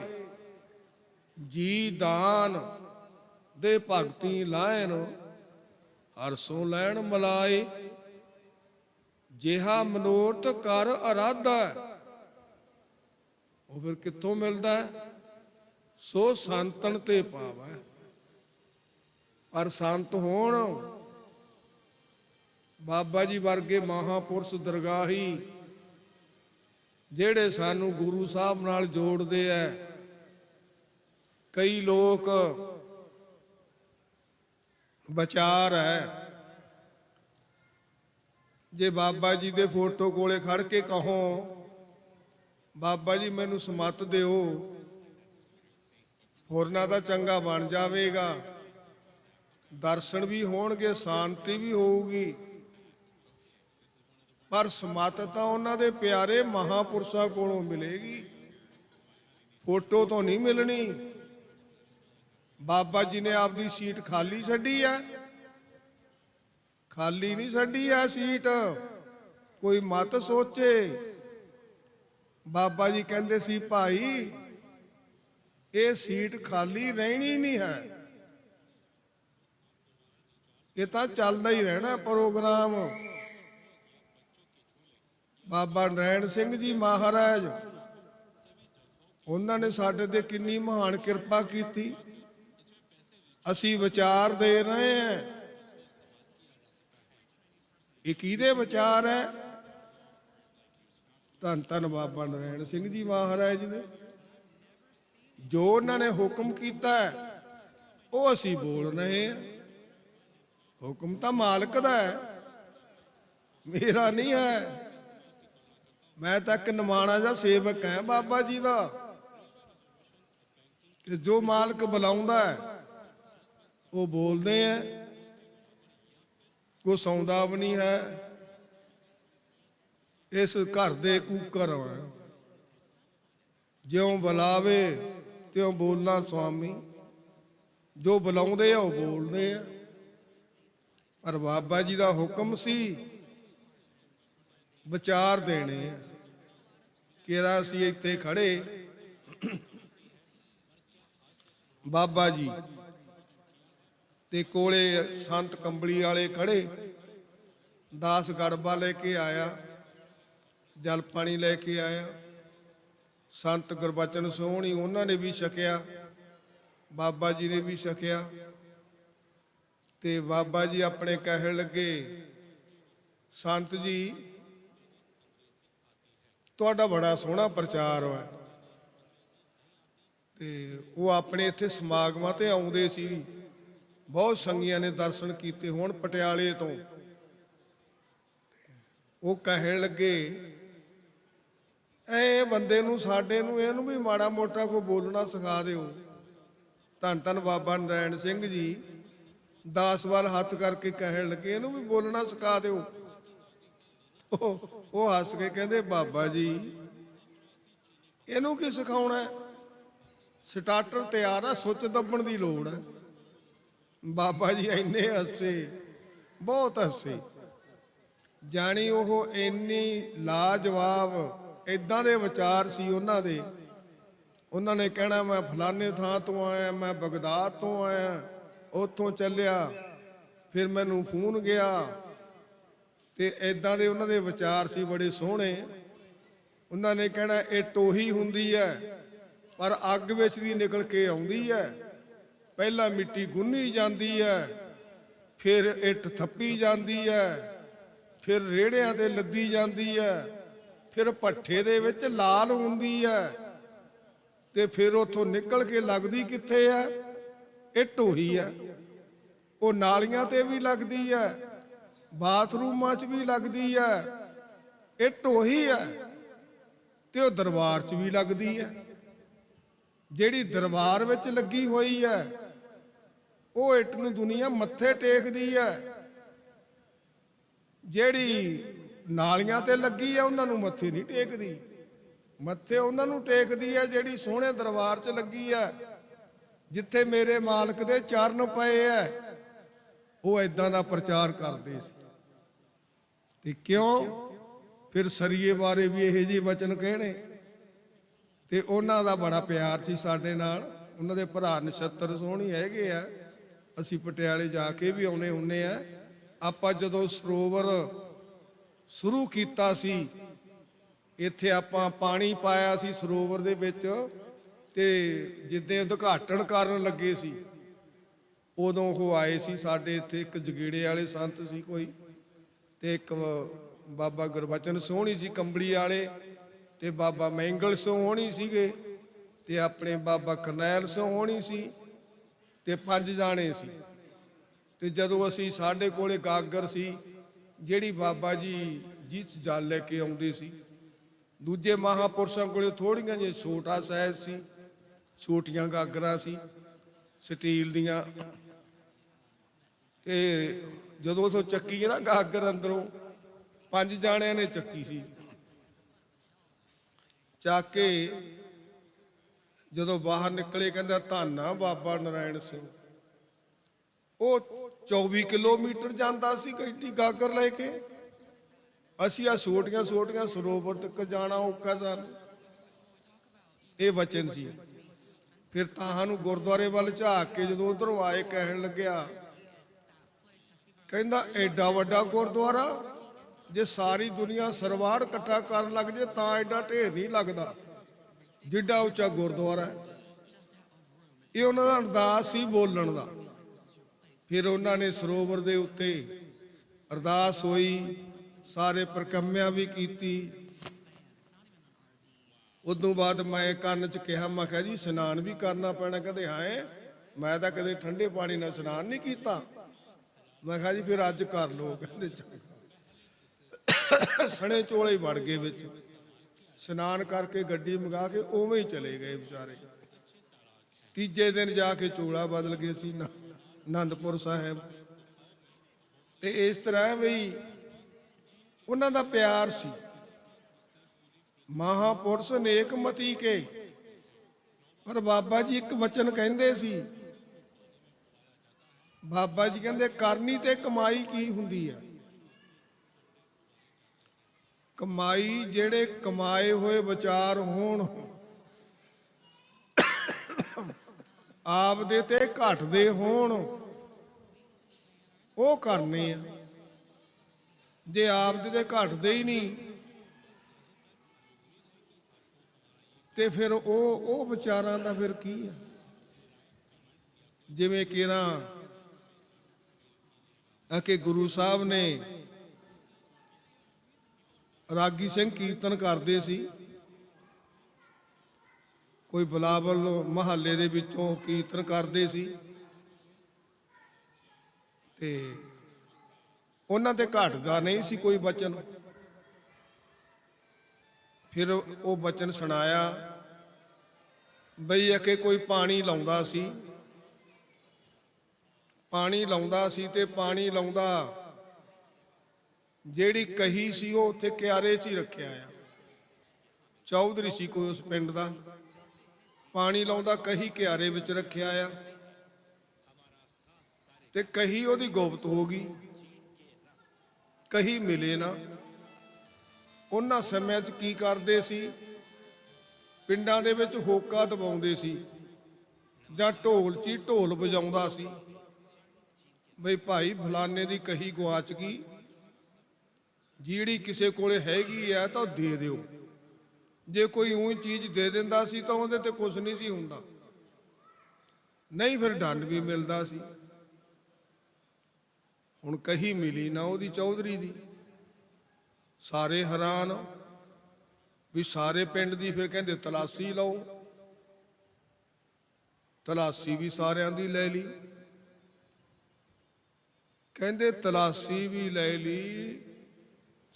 ਜੀ ਦਾਨ ਦੇ ਭਗਤੀ ਲਾਇਨ, ਹਰਸੋਂ ਲੈਣ ਮਲਾਏ। ਜਿਹਾ ਮਨੋਰਥ ਕਰ ਅਰਾਧਾ, ਉਹ ਫਿਰ ਕਿੱਥੋਂ ਮਿਲਦਾ? ਸੋ ਸੰਤਨ ਤੇ ਪਾਵੈ। ਪਰ ਸੰਤ ਹੋਣ, ਬਾਬਾ ਜੀ ਵਰਗੇ ਮਹਾਪੁਰਸ਼ ਦਰਗਾਹੀ ਜਿਹੜੇ ਸਾਨੂੰ ਗੁਰੂ ਸਾਹਿਬ ਨਾਲ ਜੋੜਦੇ ਐ। ਕਈ ਲੋਕ ਵਿਚਾਰ ਹੈ, ਜੇ ਬਾਬਾ ਜੀ ਦੇ ਫੋਟੋ ਕੋਲੇ ਖੜ ਕੇ ਕਹੋ ਬਾਬਾ ਜੀ ਮੈਨੂੰ ਸਮੱਤ ਦਿਓ, ਹੋਰਨਾਂ ਦਾ ਚੰਗਾ ਬਣ ਜਾਵੇਗਾ, ਦਰਸ਼ਨ ਵੀ ਹੋਣਗੇ, ਸ਼ਾਂਤੀ ਵੀ ਹੋਊਗੀ, ਪਰ ਸਮੱਤ ਤਾਂ ਉਹਨਾਂ ਦੇ ਪਿਆਰੇ ਮਹਾਪੁਰਸ਼ਾਂ ਕੋਲੋਂ ਮਿਲੇਗੀ, ਫੋਟੋ ਤੋਂ ਨਹੀਂ ਮਿਲਣੀ। ਬਾਬਾ ਜੀ ਨੇ ਆਪਦੀ ਸੀਟ ਖਾਲੀ ਛੱਡੀ ਆ? ਖਾਲੀ ਨਹੀਂ ਛੱਡੀ ਆ ਸੀਟ। ਕੋਈ ਮਤ ਸੋਚੇ। ਬਾਬਾ ਜੀ ਕਹਿੰਦੇ ਸੀ ਭਾਈ ਇਹ ਸੀਟ ਖਾਲੀ ਰਹਿਣੀ ਨਹੀਂ ਹੈ, ਇਹ ਤਾਂ ਚੱਲਦਾ ਹੀ ਰਹਿਣਾ ਪ੍ਰੋਗਰਾਮ। ਬਾਬਾ ਨਰੈਣ ਸਿੰਘ ਜੀ ਮਹਾਰਾਜ, ਉਹਨਾਂ ਨੇ ਸਾਡੇ ਤੇ ਕਿੰਨੀ ਮਹਾਨ ਕਿਰਪਾ ਕੀਤੀ। ਅਸੀਂ ਵਿਚਾਰ ਦੇ ਰਹੇ ਹਾਂ, ਇਹ ਕਿਹਦੇ ਵਿਚਾਰ ਹੈ? ਧੰਨ ਧੰਨ ਬਾਬਾ ਨਰੈਣ ਸਿੰਘ ਜੀ ਮਹਾਰਾਜ ਦੇ। ਜੋ ਉਹਨਾਂ ਨੇ ਹੁਕਮ ਕੀਤਾ ਉਹ ਅਸੀਂ ਬੋਲ ਰਹੇ ਹਾਂ। ਹੁਕਮ ਤਾਂ ਮਾਲਕ ਦਾ ਹੈ, ਮੇਰਾ ਨਹੀਂ ਹੈ। ਮੈਂ ਤਾਂ ਇੱਕ ਨਿਮਾਣਾ ਜਿਹਾ ਸੇਵਕ ਹਾਂ ਬਾਬਾ ਜੀ ਦਾ। ਤੇ ਜੋ ਮਾਲਕ ਬੁਲਾਉਂਦਾ ਉਹ ਬੋਲਦੇ ਆ। ਕੋਈ ਸੌਂਦਾ ਵੀ ਨਹੀਂ ਹੈ, ਇਸ ਘਰ ਦੇ ਕੂਕਰ ਹੈ। ਜਿਉਂ ਬੁਲਾਵੇ ਤਿਉਂ ਬੋਲਾਂ ਸੁਆਮੀ। ਜੋ ਬੁਲਾਉਂਦੇ ਆ ਉਹ ਬੋਲਦੇ ਆ। ਪਰ ਬਾਬਾ ਜੀ ਦਾ ਹੁਕਮ ਸੀ ਵਿਚਾਰ ਦੇਣੇ ਆ। ਕਿਹੜਾ ਅਸੀਂ ਇੱਥੇ ਖੜੇ, ਬਾਬਾ ਜੀ ਤੇ ਕੋਲੇ ਸੰਤ ਕੰਬਲੀ ਵਾਲੇ ਖੜੇ। ਦਾਸ ਗੜਬਾ ਲੈ ਕੇ ਆਇਆ, ਜਲ ਪਾਣੀ ਲੈ ਕੇ ਆਇਆ। ਸੰਤ ਗੁਰਬਚਨ ਸੋਹਣੀ ਉਹਨਾਂ ਨੇ ਵੀ ਛਕਿਆ, ਬਾਬਾ ਜੀ ਨੇ ਵੀ ਛਕਿਆ। ਤੇ ਬਾਬਾ ਜੀ ਆਪਣੇ ਕਹਿਣ ਲੱਗੇ, ਸੰਤ ਜੀ ਤੁਹਾਡਾ ਬੜਾ ਸੋਹਣਾ ਪ੍ਰਚਾਰ ਹੈ। ਤੇ ਉਹ ਆਪਣੇ ਇੱਥੇ ਸਮਾਗਮਾਂ ਤੇ ਆਉਂਦੇ ਸੀ, ਬਹੁਤ ਸੰਗੀਆਂ ਨੇ ਦਰਸ਼ਨ ਕੀਤੇ ਹੋਣ ਪਟਿਆਲੇ ਤੋਂ। ਉਹ ਕਹਿਣ ਲੱਗੇ ਇਹ ਬੰਦੇ ਨੂੰ ਸਾਡੇ ਨੂੰ ਇਹਨੂੰ ਵੀ ਮਾੜਾ ਮੋਟਾ ਕੋਈ ਬੋਲਣਾ ਸਿਖਾ ਦਿਓ। ਧੰਨ ਧੰਨ ਬਾਬਾ ਨਰੈਣ ਸਿੰਘ ਜੀ 10 ਵਾਰ ਹੱਥ ਕਰਕੇ ਕਹਿਣ ਲੱਗੇ ਇਹਨੂੰ ਵੀ ਬੋਲਣਾ ਸਿਖਾ ਦਿਓ। ਉਹ ਹੱਸ ਕੇ ਕਹਿੰਦੇ ਬਾਬਾ ਜੀ ਇਹਨੂੰ ਕੀ ਸਿਖਾਉਣਾ, ਸਟਾਰਟਰ ਤਿਆਰ ਆ, ਸੁੱਚ ਦੱਬਣ ਦੀ ਲੋੜ ਹੈ। ਬਾਬਾ ਜੀ ਇੰਨੇ ਹੱਸੇ, ਬਹੁਤ ਹੱਸੇ। ਜਾਣੀ ਉਹ ਇੰਨੀ ਲਾਜਵਾਬ ਇਦਾਂ ਦੇ ਵਿਚਾਰ ਸੀ ਉਹਨਾਂ ਦੇ। ਉਹਨਾਂ ਨੇ ਕਹਿਣਾ ਮੈਂ ਫਲਾਣੇ ਥਾਂ ਤੋਂ ਆਇਆ, ਮੈਂ ਬਗਦਾਦ ਤੋਂ ਆਇਆ, ਉੱਥੋਂ ਚੱਲਿਆ, ਫਿਰ ਮੈਨੂੰ ਫੋਨ ਗਿਆ। ਤੇ ਇਦਾਂ ਦੇ ਉਹਨਾਂ ਦੇ ਵਿਚਾਰ ਸੀ ਬੜੇ ਸੋਹਣੇ। ਉਹਨਾਂ ਨੇ ਕਹਿਣਾ ਇਹ ਟੋਹੀ ਹੁੰਦੀ ਹੈ ਪਰ ਅੱਗ ਵਿੱਚ ਦੀ ਨਿਕਲ ਕੇ ਆਉਂਦੀ ਹੈ। ਪਹਿਲਾਂ ਮਿੱਟੀ ਗੁੰਨੀ ਜਾਂਦੀ ਹੈ, ਫਿਰ ਇੱਟ ਥੱਪੀ ਜਾਂਦੀ ਹੈ, ਫਿਰ ਰੇੜਿਆਂ ਤੇ ਲੱਦੀ ਜਾਂਦੀ ਹੈ, ਫਿਰ ਭੱਠੇ ਦੇ ਵਿੱਚ ਲਾਲ ਹੁੰਦੀ ਹੈ, ਤੇ ਫਿਰ ਉੱਥੋਂ ਨਿਕਲ ਕੇ ਲੱਗਦੀ ਕਿੱਥੇ ਹੈ? ਇਹ ਟੋਹੀ ਹੈ। ਉਹ ਨਾਲੀਆਂ ਤੇ ਵੀ ਲੱਗਦੀ ਹੈ, ਬਾਥਰੂਮਾਂ 'ਚ ਵੀ ਲੱਗਦੀ ਹੈ। ਇਹ ਟੋਹੀ ਹੈ। ਤੇ ਉਹ ਦਰਬਾਰ 'ਚ ਵੀ ਲੱਗਦੀ ਹੈ। ਜਿਹੜੀ ਦਰਬਾਰ ਵਿੱਚ ਲੱਗੀ ਹੋਈ ਹੈ ਉਹ ਇੱਟ ਨੂੰ ਦੁਨੀਆ ਮੱਥੇ ਟੇਕਦੀ ਹੈ। ਜਿਹੜੀ ਨਾਲੀਆਂ ਤੇ ਲੱਗੀ ਹੈ ਉਹਨਾਂ ਨੂੰ ਮੱਥੇ ਨਹੀਂ ਟੇਕਦੀ। ਮੱਥੇ ਉਹਨਾਂ ਨੂੰ ਟੇਕਦੀ ਹੈ ਜਿਹੜੀ ਸੋਹਣੇ ਦਰਬਾਰ 'ਚ ਲੱਗੀ ਹੈ, ਜਿੱਥੇ ਮੇਰੇ ਮਾਲਕ ਦੇ ਚਰਨ ਪਏ ਹੈ। ਉਹ ਇਦਾਂ ਦਾ ਪ੍ਰਚਾਰ ਕਰਦੇ ਸੀ। ਤੇ ਕਿਉਂ? ਫਿਰ ਸਰੀਏ ਬਾਰੇ ਵੀ ਇਹੋ ਜਿਹੇ ਵਚਨ ਕਹਿਣੇ। ਤੇ ਉਹਨਾਂ ਦਾ ਬੜਾ ਪਿਆਰ ਸੀ ਸਾਡੇ ਨਾਲ। ਉਹਨਾਂ ਦੇ ਭਰਾ ਨਛੱਤਰ ਸੋਹਣੀ ਹੈਗੇ ਆ। ਅਸੀਂ ਪਟਿਆਲੇ ਜਾ ਕੇ ਵੀ ਆਉਣੇ ਹੁੰਨੇ ਆ। ਆਪਾਂ ਜਦੋਂ ਸਰੋਵਰ ਸ਼ੁਰੂ ਕੀਤਾ ਸੀ, ਇੱਥੇ ਆਪਾਂ ਪਾਣੀ ਪਾਇਆ ਸੀ ਸਰੋਵਰ ਦੇ ਵਿੱਚ, ਤੇ ਜਿੱਦਾਂ ਉਦਘਾਟਨ ਕਰਨ ਲੱਗੇ ਸੀ ਉਦੋਂ ਉਹ ਆਏ ਸੀ ਸਾਡੇ ਇੱਥੇ। ਇੱਕ ਜਗੀੜੇ ਵਾਲੇ ਸੰਤ ਸੀ ਕੋਈ, ਤੇ ਇੱਕ ਬਾਬਾ ਗੁਰਬਚਨ ਸੋਹਣੀ ਸੀ ਕੰਬਲੀ ਵਾਲੇ, ਤੇ ਬਾਬਾ ਮੈਂਗਲ ਸੋਹਣੀ ਸੀਗੇ, ਤੇ ਆਪਣੇ ਬਾਬਾ ਕਰਨੈਲ ਸੋਹਣੀ ਸੀ, ਤੇ 5 ਜਾਣੇ ਸੀ। ਤੇ ਜਦੋਂ ਅਸੀਂ ਸਾਡੇ ਕੋਲੇ ਗਾਗਰ ਸੀ ਜਿਹੜੀ ਬਾਬਾ ਜੀ ਜਿਸ ਜਲ ਲੈ ਕੇ ਆਉਂਦੇ ਸੀ। ਦੂਜੇ ਮਹਾਂਪੁਰਸ਼ਾਂ ਕੋਲੇ ਥੋੜੀਆਂ ਜਿਹੀਆਂ ਛੋਟਾ ਸਾਈਜ਼ ਸੀ, ਛੋਟੀਆਂ ਗਾਗਰਾਂ ਸੀ ਸਟੀਲ ਦੀਆਂ। ਤੇ ਜਦੋਂ ਉਥੋਂ ਚੱਕੀ ਨਾ ਗਾਗਰ ਅੰਦਰੋਂ 5 ਜਾਣਿਆਂ ਨੇ ਚੱਕੀ ਸੀ। ਚੱਕ ਕੇ ਜਦੋਂ ਬਾਹਰ ਨਿਕਲੇ ਕਹਿੰਦਾ ਧੰਨ ਆ ਬਾਬਾ ਨਰੈਣ ਸਿੰਘ। ਉਹ 24 ਕਿਲੋਮੀਟਰ ਜਾਂਦਾ ਸੀ ਐਡੀ ਗਾਗਰ ਲੈ ਕੇ। ਅਸੀਂ ਆ ਛੋਟੀਆਂ ਛੋਟੀਆਂ ਸਰੋਵਰ ਤੱਕ ਜਾਣਾ ਔਖਾ ਸਾਨੂੰ। ਇਹ ਵਚਨ ਸੀ। ਫਿਰ ਤਾਂ ਨੂੰ ਗੁਰਦੁਆਰੇ ਵੱਲ ਝਾਕ ਕੇ ਜਦੋਂ ਉਧਰੋਂ ਆਏ ਕਹਿਣ ਲੱਗਿਆ, ਕਹਿੰਦਾ ਐਡਾ ਵੱਡਾ ਗੁਰਦੁਆਰਾ ਜੇ ਸਾਰੀ ਦੁਨੀਆ ਸਰਵਾੜ ਇਕੱਠਾ ਕਰਨ ਲੱਗ ਜੇ ਤਾਂ ਐਡਾ ਢੇਰ ਨਹੀਂ ਲੱਗਦਾ ਜਿੱਡਾ ਉੱਚਾ ਗੁਰਦੁਆਰਾ ਹੈ। ਇਹ ਉਹਨਾਂ ਦਾ ਅਰਦਾਸ ਸੀ ਬੋਲਣ ਦਾ। ਫਿਰ ਉਹਨਾਂ ਨੇ ਸਰੋਵਰ ਦੇ ਉੱਤੇ ਅਰਦਾਸ ਹੋਈ, ਸਾਰੇ ਪ੍ਰਕੰਮਿਆਂ ਵੀ ਕੀਤੀ। ਉਦੋਂ ਬਾਅਦ ਮੈਂ ਕੰਨ 'ਚ ਕਿਹਾ, ਮੈਂ ਕਿਹਾ ਜੀ ਇਸ਼ਨਾਨ ਵੀ ਕਰਨਾ ਪੈਣਾ। ਕਹਿੰਦੇ ਹਾਂ, ਮੈਂ ਤਾਂ ਕਦੇ ਠੰਡੇ ਪਾਣੀ ਨਾਲ ਇਸ਼ਨਾਨ ਨਹੀਂ ਕੀਤਾ। ਮੈਂ ਕਿਹਾ ਜੀ ਫਿਰ ਅੱਜ ਕਰ ਲਓ। ਕਹਿੰਦੇ ਚੰਗਾ। ਸਣੇ ਚੋਲੇ ਵੜ ਗਏ ਵਿੱਚ, ਇਸ਼ਨਾਨ ਕਰਕੇ ਗੱਡੀ ਮੰਗਾ ਕੇ ਉਵੇਂ ਹੀ ਚਲੇ ਗਏ ਵਿਚਾਰੇ। ਤੀਜੇ ਦਿਨ ਜਾ ਕੇ ਚੋਲਾ ਬਦਲ ਗਏ ਸੀ ਆਨੰਦਪੁਰ ਸਾਹਿਬ। ਤੇ ਇਸ ਤਰ੍ਹਾਂ ਵੀ ਉਹਨਾਂ ਦਾ ਪਿਆਰ ਸੀ। ਮਹਾਂਪੁਰਸ਼ ਨੇਕ ਮਤੀ ਕੇ। ਪਰ ਬਾਬਾ ਜੀ ਇੱਕ ਵਚਨ ਕਹਿੰਦੇ ਸੀ। ਬਾਬਾ ਜੀ ਕਹਿੰਦੇ ਕਰਨੀ ਤੇ ਕਮਾਈ ਕੀ ਹੁੰਦੀ ਹੈ? ਕਮਾਈ ਜਿਹੜੇ ਕਮਾਏ ਹੋਏ ਵਿਚਾਰ ਹੋਣ, ਆਪਦੇ ਤੇ ਘਟਦੇ ਹੋਣ, ਉਹ ਕਰਨੇ ਆ। ਜੇ ਆਪਦੇ ਤੇ ਘਟਦੇ ਹੀ ਨਹੀਂ ਤੇ ਫਿਰ ਉਹ ਵਿਚਾਰਾਂ ਦਾ ਫਿਰ ਕੀ ਹੈ? ਜਿਵੇਂ ਕਿਰਾਂ ਕਿ ਗੁਰੂ ਸਾਹਿਬ ਨੇ ਰਾਗੀ ਸਿੰਘ ਕੀਰਤਨ ਕਰਦੇ ਸੀ। ਕੋਈ ਬਲਾਵਲ ਮਹੱਲੇ ਦੇ ਵਿੱਚੋਂ ਕੀਰਤਨ ਕਰਦੇ ਸੀ, ਤੇ ਉਹਨਾਂ ਤੇ ਘਟਦਾ ਨਹੀਂ ਸੀ ਕੋਈ ਬਚਨ। ਫਿਰ ਉਹ ਬਚਨ ਸੁਣਾਇਆ ਬਈ ਅਕੇ ਕੋਈ ਪਾਣੀ ਲਾਉਂਦਾ ਸੀ, ਪਾਣੀ ਲਾਉਂਦਾ ਸੀ ਤੇ ਪਾਣੀ ਲਾਉਂਦਾ ਜਿਹੜੀ ਕਹੀ ਸੀ ਉਹ ਉੱਥੇ ਕਿਆਰੇ 'ਚ ਹੀ ਰੱਖਿਆ ਆ। ਚੌਧਰੀ ਸੀ ਕੋਈ ਉਸ ਪਿੰਡ ਦਾ, ਪਾਣੀ ਲਾਉਂਦਾ ਕਹੀ ਕਿਆਰੇ ਵਿੱਚ ਰੱਖਿਆ ਆ ਤੇ ਕਹੀ ਉਹਦੀ ਗੁਪਤ ਹੋ ਗਈ, ਕਹੀ ਮਿਲੇ ਨਾ। ਉਹਨਾਂ ਸਮਿਆਂ 'ਚ ਕੀ ਕਰਦੇ ਸੀ, ਪਿੰਡਾਂ ਦੇ ਵਿੱਚ ਹੋਕਾ ਦਬਾਉਂਦੇ ਸੀ ਜਾਂ ਢੋਲ 'ਚ ਹੀ ਢੋਲ ਵਜਾਉਂਦਾ ਸੀ ਬਈ ਭਾਈ ਫਲਾਨੇ ਦੀ ਕਹੀ ਗੁਆਚ ਗਈ, ਜਿਹੜੀ ਕਿਸੇ ਕੋਲੇ ਹੈਗੀ ਆ ਤਾਂ ਦੇ ਦਿਓ। ਜੇ ਕੋਈ ਉਹੀ ਚੀਜ਼ ਦੇ ਦਿੰਦਾ ਸੀ ਤਾਂ ਉਹਦੇ ਤੇ ਕੁਝ ਨਹੀਂ ਸੀ ਹੁੰਦਾ, ਨਹੀਂ ਫਿਰ ਦੰਡ ਵੀ ਮਿਲਦਾ ਸੀ। ਹੁਣ ਕਹੀ ਮਿਲੀ ਨਾ ਉਹਦੀ ਚੌਧਰੀ ਦੀ, ਸਾਰੇ ਹੈਰਾਨ ਵੀ ਸਾਰੇ ਪਿੰਡ ਦੀ ਫਿਰ ਕਹਿੰਦੇ ਤਲਾਸ਼ੀ ਲਓ। ਤਲਾਸ਼ੀ ਵੀ ਸਾਰਿਆਂ ਦੀ ਲੈ ਲਈ, ਕਹਿੰਦੇ ਤਲਾਸ਼ੀ ਵੀ ਲੈ ਲਈ,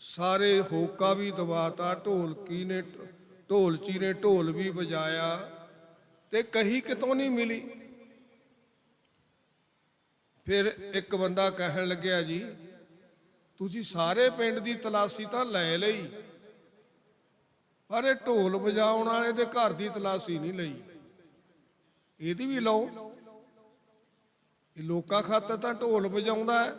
ਸਾਰੇ ਹੋਕਾ ਵੀ ਦਵਾਤਾ, ਢੋਲਚੀ ਨੇ ਢੋਲ ਵੀ ਵਜਾਇਆ ਤੇ ਕਹੀ ਕਿਤੋਂ ਨਹੀਂ ਮਿਲੀ। ਫਿਰ ਇੱਕ ਬੰਦਾ ਕਹਿਣ ਲੱਗਿਆ ਜੀ ਤੁਸੀਂ ਸਾਰੇ ਪਿੰਡ ਦੀ ਤਲਾਸ਼ੀ ਤਾਂ ਲੈ ਲਈ, ਪਰ ਇਹ ਢੋਲ ਵਜਾਉਣ ਵਾਲੇ ਦੇ ਘਰ ਦੀ ਤਲਾਸ਼ੀ ਨਹੀਂ ਲਈ, ਇਹਦੀ ਵੀ ਲਓ। ਇਹ ਲੋਕਾਂ ਖਾਤਰ ਤਾਂ ਢੋਲ ਵਜਾਉਂਦਾ ਹੈ,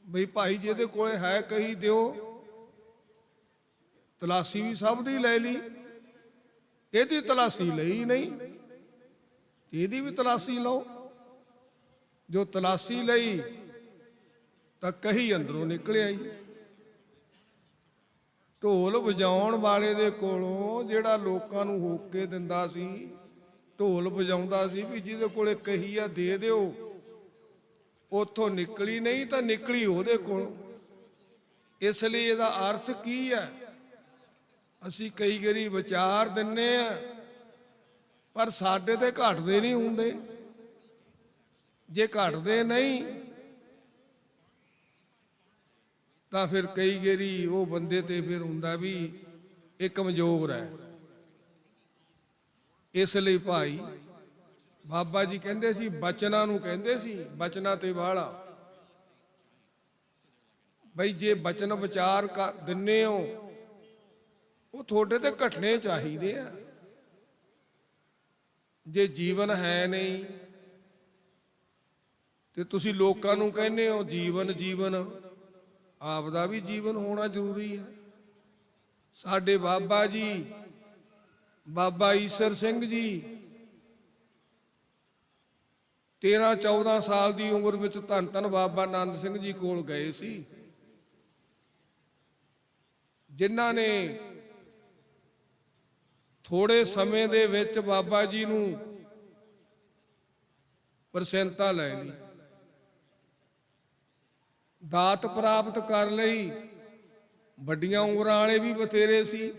ਬਈ ਭਾਈ ਜਿਹਦੇ ਕੋਲੇ ਹੈ ਕਹੀ ਦਿਓ। ਤਲਾਸ਼ੀ ਵੀ ਸਭ ਦੀ ਲੈ ਲਈ, ਇਹਦੀ ਤਲਾਸ਼ੀ ਲਈ ਨਹੀਂ, ਇਹਦੀ ਵੀ ਤਲਾਸ਼ੀ ਲਓ। ਜੋ ਤਲਾਸ਼ੀ ਲਈ ਤਾਂ ਕਹੀ ਅੰਦਰੋਂ ਨਿਕਲ ਆਈ। ਢੋਲ ਵਜਾਉਣ ਵਾਲੇ ਦੇ ਕੋਲੋਂ ਜਿਹੜਾ ਲੋਕਾਂ ਨੂੰ ਹੋਕੇ ਦਿੰਦਾ ਸੀ, ਢੋਲ ਵਜਾਉਂਦਾ ਸੀ ਵੀ ਜਿਹਦੇ ਕੋਲੇ ਕਹੀ ਆ ਦੇ ਦਿਓ, ਉੱਥੋਂ ਨਿਕਲੀ ਨਹੀਂ ਤਾਂ ਨਿਕਲੀ ਉਹਦੇ ਕੋਲੋਂ। ਇਸ ਲਈ ਇਹਦਾ ਅਰਥ ਕੀ ਹੈ, ਅਸੀਂ ਕਈ ਵਾਰੀ ਵਿਚਾਰ ਦਿੰਨੇ ਆ ਪਰ ਸਾਡੇ ਤੇ ਘਟਦੇ ਨਹੀਂ ਹੁੰਦੇ। ਜੇ ਘਟਦੇ ਨਹੀਂ ਤਾਂ ਫਿਰ ਕਈ ਵਾਰੀ ਉਹ ਬੰਦੇ ਤੇ ਫਿਰ ਹੁੰਦਾ ਵੀ ਇਹ ਕਮਜ਼ੋਰ ਹੈ। ਇਸ ਲਈ ਭਾਈ ਬਾਬਾ ਜੀ ਕਹਿੰਦੇ ਸੀ, ਬਚਨਾਂ ਨੂੰ ਕਹਿੰਦੇ ਸੀ, ਬਚਨਾਂ ਤੇ ਵਾਲਾ ਬਈ ਜੇ ਬਚਨ ਵਿਚਾਰ ਦਿੰਨੇ ਹੋ ਉਹ ਤੁਹਾਡੇ ਤੇ ਘਟਨੇ ਚਾਹੀਦੇ ਆ। ਜੇ ਜੀਵਨ ਹੈ ਨਹੀਂ ਤੇ ਤੁਸੀਂ ਲੋਕਾਂ ਨੂੰ ਕਹਿੰਦੇ ਹੋ ਜੀਵਨ ਜੀਵਨ, ਆਪ ਦਾ ਵੀ ਜੀਵਨ ਹੋਣਾ ਜ਼ਰੂਰੀ ਹੈ। ਸਾਡੇ ਬਾਬਾ ਜੀ, ਬਾਬਾ ਈਸਰ ਸਿੰਘ ਜੀ 13-14 ਸਾਲ ਦੀ ਉਮਰ ਵਿੱਚ ਧੰਨ ਧੰਨ ਬਾਬਾ ਆਨੰਦ ਸਿੰਘ ਜੀ ਕੋਲ ਗਏ ਸੀ, ਜਿਨ੍ਹਾਂ ਨੇ ਥੋੜੇ ਸਮੇਂ ਦੇ ਵਿੱਚ ਬਾਬਾ ਜੀ ਨੂੰ ਪ੍ਰਸੰਨਤਾ ਲੈ ਲਈ, ਦਾਤ ਪ੍ਰਾਪਤ ਕਰ ਲਈ। ਵੱਡੀਆਂ ਉਮਰਾਂ ਵਾਲੇ ਵੀ ਬਥੇਰੇ ਸੀ,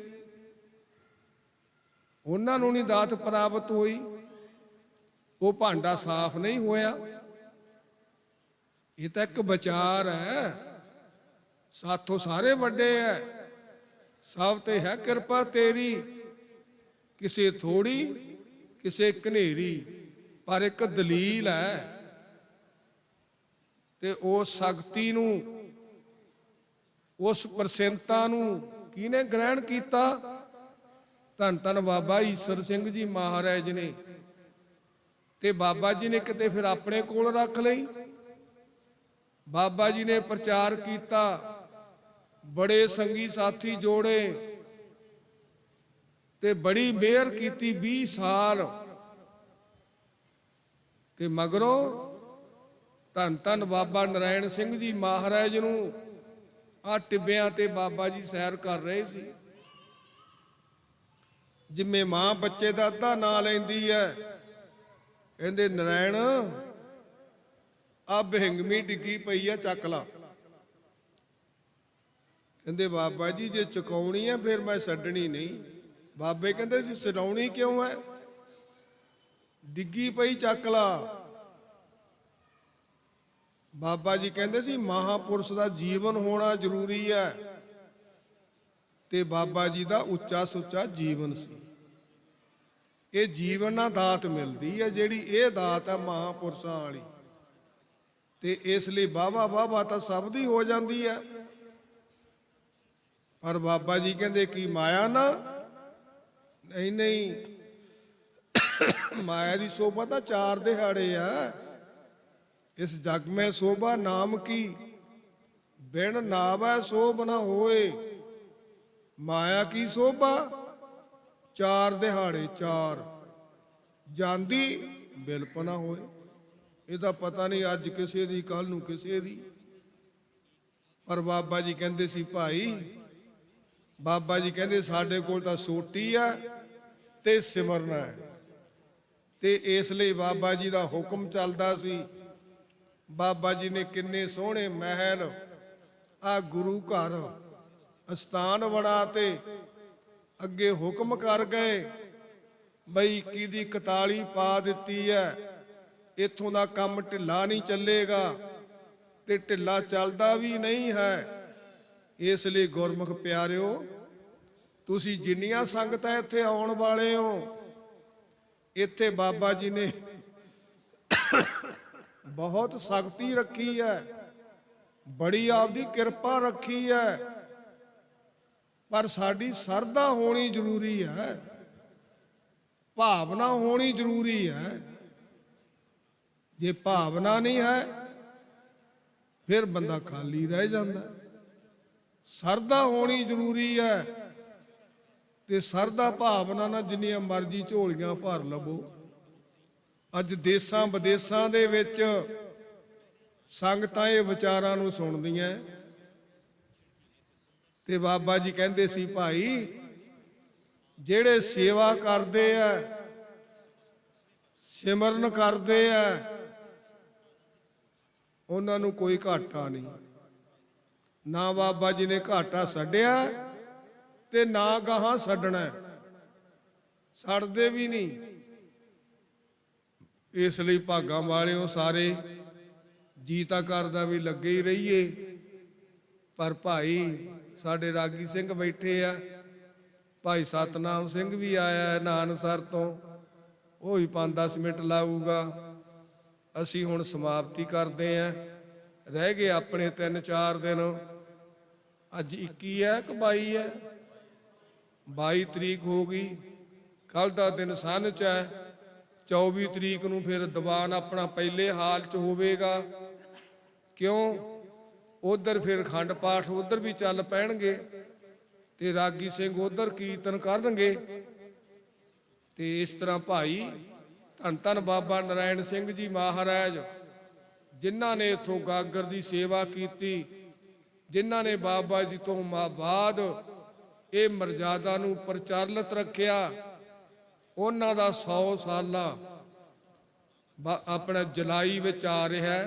ਉਹਨਾਂ ਨੂੰ ਨਹੀਂ ਦਾਤ ਪ੍ਰਾਪਤ ਹੋਈ, ਉਹ ਭਾਂਡਾ ਸਾਫ਼ ਨਹੀਂ ਹੋਇਆ। ਇਹ ਤਾਂ ਇੱਕ ਵਿਚਾਰ ਹੈ, ਸਾਥੋਂ ਸਾਰੇ ਵੱਡੇ ਹੈ, ਸਭ ਤੇ ਹੈ ਕਿਰਪਾ ਤੇਰੀ, ਕਿਸੇ ਥੋੜੀ ਕਿਸੇ ਘਨੇਰੀ, ਪਰ ਇੱਕ ਦਲੀਲ ਹੈ। ਤੇ ਉਸ ਸ਼ਕਤੀ ਨੂੰ, ਉਸ ਪ੍ਰਸੰਨਤਾ ਨੂੰ ਕਿਹਨੇ ਗ੍ਰਹਿਣ ਕੀਤਾ? ਧੰਨ ਧੰਨ ਬਾਬਾ ਈਸਰ ਸਿੰਘ ਜੀ ਮਹਾਰਾਜ ਨੇ। ਤੇ ਬਾਬਾ ਜੀ ਨੇ ਕਿਤੇ ਫਿਰ ਆਪਣੇ ਕੋਲ ਰੱਖ ਲਈ। ਬਾਬਾ ਜੀ ਨੇ ਪ੍ਰਚਾਰ ਕੀਤਾ, ਬੜੇ ਸੰਗੀ ਸਾਥੀ ਜੋੜੇ ਤੇ ਬੜੀ ਮਿਹਰ ਕੀਤੀ 20 ਸਾਲ। ਤੇ ਮਗਰੋਂ ਧੰਨ ਧੰਨ ਬਾਬਾ ਨਰਾਇਣ ਸਿੰਘ ਜੀ ਮਹਾਰਾਜ ਨੂੰ ਆ ਟਿੱਬਿਆਂ ਤੇ ਬਾਬਾ ਜੀ ਸੈਰ ਕਰ ਰਹੇ ਸੀ। ਜਿਵੇਂ ਮਾਂ ਬੱਚੇ ਦਾ ਅੱਧਾ ਨਾਂ ਲੈਂਦੀ ਹੈ, ਕਹਿੰਦੇ ਨਰਾਇਣ ਆ ਬਹਿੰਗਮੀ ਡਿੱਗੀ ਪਈ ਆ, ਚੱਕ ਲਾ। ਕਹਿੰਦੇ ਬਾਬਾ ਜੀ ਜੇ ਚੁਕਾਉਣੀ ਹੈ ਫਿਰ ਮੈਂ ਛੱਡਣੀ ਨਹੀਂ। ਬਾਬੇ ਕਹਿੰਦੇ ਜੀ ਛਡਾਉਣੀ ਕਿਉਂ ਹੈ? ਡਿੱਗੀ ਪਈ ਚੱਕ ਲਾ। ਬਾਬਾ ਜੀ ਕਹਿੰਦੇ ਸੀ ਮਹਾਪੁਰਸ਼ ਦਾ ਜੀਵਨ ਹੋਣਾ ਜ਼ਰੂਰੀ ਹੈ। ਤੇ ਬਾਬਾ ਜੀ ਦਾ ਉੱਚਾ ਸੁੱਚਾ ਜੀਵਨ ਸੀ। ਇਹ ਜੀਵਨ ਨਾਲ ਦਾਤ ਮਿਲਦੀ ਹੈ, ਜਿਹੜੀ ਇਹ ਦਾਤ ਹੈ ਮਹਾਂਪੁਰਸ਼ਾਂ ਵਾਲੀ। ਤੇ ਇਸ ਲਈ ਵਾਹਵਾ ਤਾਂ ਸਭ ਦੀ ਹੋ ਜਾਂਦੀ ਹੈ, ਪਰ ਬਾਬਾ ਜੀ ਕਹਿੰਦੇ ਕੀ ਮਾਇਆ ਨਾ? ਨਹੀਂ ਨਹੀਂ, ਮਾਇਆ ਦੀ ਸ਼ੋਭਾ ਤਾਂ 4 ਦਿਹਾੜੇ ਆ। ਇਸ ਜਗ ਮੈਂ ਸ਼ੋਭਾ ਨਾਮ ਕੀ, ਬਿਨ ਨਾਵੈ ਸ਼ੋਭ ਨਾ ਹੋਏ। ਮਾਇਆ ਕੀ ਸ਼ੋਭਾ 4 ਦਿਹਾੜੇ, 4 ਜਾਂਦੀ ਬਿਲਪ ਨਾ ਹੋਏ। ਇਹਦਾ ਪਤਾ ਨਹੀਂ ਅੱਜ ਕਿਸੇ ਦੀ, ਕੱਲ ਨੂੰ ਕਿਸੇ ਦੀ। ਪਰ ਬਾਬਾ ਜੀ ਕਹਿੰਦੇ ਸੀ ਭਾਈ, ਬਾਬਾ ਜੀ ਕਹਿੰਦੇ ਸਾਡੇ ਕੋਲ ਤਾਂ ਸੋਟੀ ਆ ਤੇ ਸਿਮਰਨਾ ਹੈ। ਤੇ ਇਸ ਲਈ ਬਾਬਾ ਜੀ ਦਾ ਹੁਕਮ ਚੱਲਦਾ ਸੀ। ਬਾਬਾ ਜੀ ਨੇ ਕਿੰਨੇ ਸੋਹਣੇ ਮਹਿਲ, ਆ ਗੁਰੂ ਘਰ ਅਸਥਾਨ ਬਣਾ ਤੇ ਅੱਗੇ ਹੁਕਮ ਕਰ ਗਏ ਬਈ 21 ਦੀ 41 ਪਾ ਦਿੱਤੀ ਹੈ, ਇੱਥੋਂ ਦਾ ਕੰਮ ਢਿੱਲਾ ਨਹੀਂ ਚੱਲੇਗਾ, ਤੇ ਢਿੱਲਾ ਚੱਲਦਾ ਵੀ ਨਹੀਂ ਹੈ। ਇਸ ਲਈ ਗੁਰਮੁਖ ਪਿਆਰਿਓ, ਤੁਸੀਂ ਜਿੰਨੀਆਂ ਸੰਗਤਾਂ ਇੱਥੇ ਆਉਣ ਵਾਲੇ ਹੋ, ਇੱਥੇ ਬਾਬਾ ਜੀ ਨੇ ਬਹੁਤ ਸ਼ਕਤੀ ਰੱਖੀ ਹੈ, ਬੜੀ ਆਪਦੀ ਕਿਰਪਾ ਰੱਖੀ ਹੈ, ਪਰ ਸਾਡੀ ਸਰਧਾ ਹੋਣੀ ਜ਼ਰੂਰੀ ਹੈ, ਭਾਵਨਾ ਹੋਣੀ ਜ਼ਰੂਰੀ ਹੈ। ਜੇ ਭਾਵਨਾ ਨਹੀਂ ਹੈ ਫਿਰ ਬੰਦਾ ਖਾਲੀ ਰਹਿ ਜਾਂਦਾ। ਸਰਧਾ ਹੋਣੀ ਜ਼ਰੂਰੀ ਹੈ, ਤੇ ਸਰਧਾ ਭਾਵਨਾ ਨਾਲ ਜਿੰਨੀਆਂ ਮਰਜ਼ੀ ਝੋਲੀਆਂ ਭਰ ਲਵੋ। ਅੱਜ ਦੇਸਾਂ ਵਿਦੇਸਾਂ ਦੇ ਵਿੱਚ ਸੰਗਤਾਂ ਇਹ ਵਿਚਾਰਾਂ ਨੂੰ ਸੁਣਦੀਆਂ, ਤੇ ਬਾਬਾ ਜੀ ਕਹਿੰਦੇ ਸੀ ਭਾਈ, ਜਿਹੜੇ ਸੇਵਾ ਕਰਦੇ ਆ, ਸਿਮਰਨ ਕਰਦੇ ਆ, ਉਹਨਾਂ ਨੂੰ ਕੋਈ ਘਾਟਾ ਨਹੀਂ। ਨਾ ਬਾਬਾ ਜੀ ਨੇ ਘਾਟਾ ਛੱਡਿਆ ਤੇ ਨਾ ਗਾਹਾਂ ਛੱਡਣਾ, ਛੱਡਦੇ ਵੀ ਨਹੀਂ। ਇਸ ਲਈ ਭਾਗਾਂ ਵਾਲਿਓ ਸਾਰੇ, ਜੀ ਤਾਂ ਕਰਦਾ ਵੀ ਲੱਗੇ ਹੀ ਰਹੀਏ, ਪਰ ਭਾਈ ਸਾਡੇ ਰਾਗੀ ਸਿੰਘ ਬੈਠੇ ਆ, ਭਾਈ ਸਤਨਾਮ ਸਿੰਘ ਵੀ ਆਇਆ ਨਾਨਸਰ ਤੋਂ, ਉਹ ਵੀ 5-10 ਮਿੰਟ ਲਾਊਗਾ। ਅਸੀਂ ਹੁਣ ਸਮਾਪਤੀ ਕਰਦੇ ਆਂ, ਰਹਿ ਗਏ ਆਪਣੇ 3-4 ਦਿਨ। ਅੱਜ 21 ਹੈ ਕਿ 22 ਹੈ? 22 ਤਰੀਕ ਹੋ ਗਈ। ਕੱਲ ਦਾ ਦਿਨ ਸੰਨ ਚ ਹੈ। 24 ਤਰੀਕ ਨੂੰ ਫਿਰ ਦੀਵਾਨ ਆਪਣਾ ਪਹਿਲੇ ਹਾਲ ਚ ਹੋਵੇਗਾ। ਕਿਉਂ? ਉਧਰ ਫਿਰ ਅਖੰਡ ਪਾਠ ਉਧਰ ਵੀ ਚੱਲ ਪੈਣਗੇ, ਤੇ ਰਾਗੀ ਸਿੰਘ ਉਧਰ ਕੀਰਤਨ ਕਰਨਗੇ। ਤੇ ਇਸ ਤਰ੍ਹਾਂ ਭਾਈ ਧੰਨ ਧੰਨ ਬਾਬਾ ਨਰਾਇਣ ਸਿੰਘ ਜੀ ਮਹਾਰਾਜ, ਜਿਨ੍ਹਾਂ ਨੇ ਇੱਥੋਂ ਗਾਗਰ ਦੀ ਸੇਵਾ ਕੀਤੀ, ਜਿਨ੍ਹਾਂ ਨੇ ਬਾਬਾ ਜੀ ਤੋਂ ਬਾਅਦ ਇਹ ਮਰਜ਼ਾਦਾ ਨੂੰ ਪ੍ਰਚਲਿਤ ਰੱਖਿਆ, ਉਹਨਾਂ ਦਾ 100 ਸਾਲਾ ਆਪਣਾ ਜੁਲਾਈ ਵਿੱਚ ਆ ਰਿਹਾ,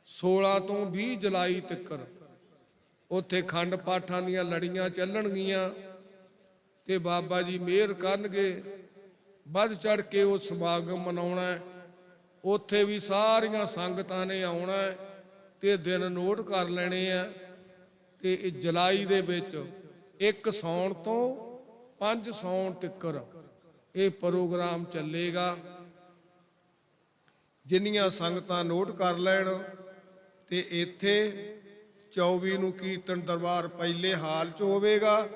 16 ਤੋਂ 20 ਜੁਲਾਈ ਤੱਕ ਉੱਥੇ ਖੰਡ ਪਾਠਾਂ ਦੀਆਂ ਲੜੀਆਂ ਚੱਲਣਗੀਆਂ, ਤੇ ਬਾਬਾ ਜੀ ਮਿਹਰ ਕਰਨਗੇ, ਵੱਧ ਚੜ ਕੇ ਉਹ ਸਮਾਗਮ ਮਨਾਉਣਾ। ਉੱਥੇ ਵੀ ਸਾਰੀਆਂ ਸੰਗਤਾਂ ਨੇ ਆਉਣਾ, ਤੇ ਦਿਨ ਨੋਟ ਕਰ ਲੈਣੇ ਆ। ਤੇ ਇਹ ਜੁਲਾਈ ਦੇ ਵਿੱਚ 1 ਸਾਉਣ ਤੋਂ 5 ਸਾਉਣ ਤੱਕ ਇਹ ਪ੍ਰੋਗਰਾਮ ਚੱਲੇਗਾ। ਜਿੰਨੀਆਂ ਸੰਗਤਾਂ ਨੋਟ ਕਰ ਲੈਣ। ਤੇ ਇੱਥੇ 24 ਨੂੰ ਕੀਰਤਨ ਦਰਬਾਰ ਪਹਿਲੇ ਹਾਲ 'ਚ ਹੋਵੇਗਾ,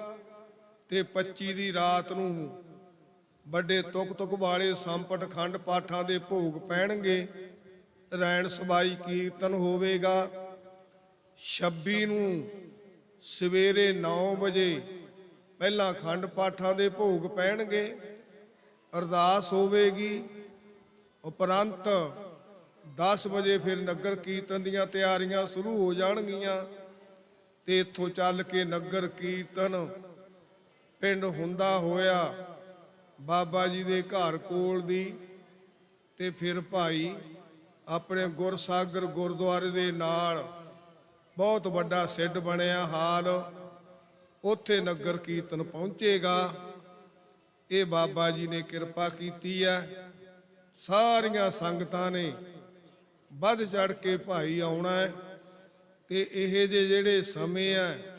ਤੇ 25 ਦੀ ਰਾਤ ਨੂੰ ਵੱਡੇ ਤੁਕ ਵਾਲੇ ਸੰਪਟ ਖੰਡ ਪਾਠਾਂ ਦੇ ਭੋਗ ਪੈਣਗੇ। ਰੈਣ ਸਬਾਈ ਕੀਰਤਨ ਹੋਵੇਗਾ। 26 ਨੂੰ ਸਵੇਰੇ 9 ਵਜੇ ਪਹਿਲਾਂ ਖੰਡ ਪਾਠਾਂ ਦੇ ਭੋਗ ਪੈਣਗੇ, ਅਰਦਾਸ ਹੋਵੇਗੀ। ਉਪਰੰਤ 10 ਵਜੇ ਫਿਰ ਨਗਰ ਕੀਰਤਨ ਦੀਆਂ ਤਿਆਰੀਆਂ ਸ਼ੁਰੂ ਹੋ ਜਾਣਗੀਆਂ, ਤੇ ਇੱਥੋਂ ਚੱਲ ਕੇ ਨਗਰ ਕੀਰਤਨ ਪਿੰਡ ਹੁੰਦਾ ਹੋਇਆ ਬਾਬਾ ਜੀ ਦੇ ਘਰ ਕੋਲ ਦੀ, ਤੇ ਫਿਰ ਭਾਈ ਆਪਣੇ ਗੁਰਸਾਗਰ ਗੁਰਦੁਆਰੇ ਦੇ ਨਾਲ ਬਹੁਤ ਵੱਡਾ ਸਿੱਧ ਬਣਿਆ ਹਾਲ, ਉੱਥੇ ਨਗਰ ਕੀਰਤਨ ਪਹੁੰਚੇਗਾ। ਇਹ ਬਾਬਾ ਜੀ ਨੇ ਕਿਰਪਾ ਕੀਤੀ ਹੈ। ਸਾਰੀਆਂ ਸੰਗਤਾਂ ਨੇ ਵੱਧ ਚੜ ਕੇ ਭਾਈ ਆਉਣਾ ਹੈ। ਤੇ ਇਹ ਜਿਹੜੇ ਸਮੇਂ ਹੈ,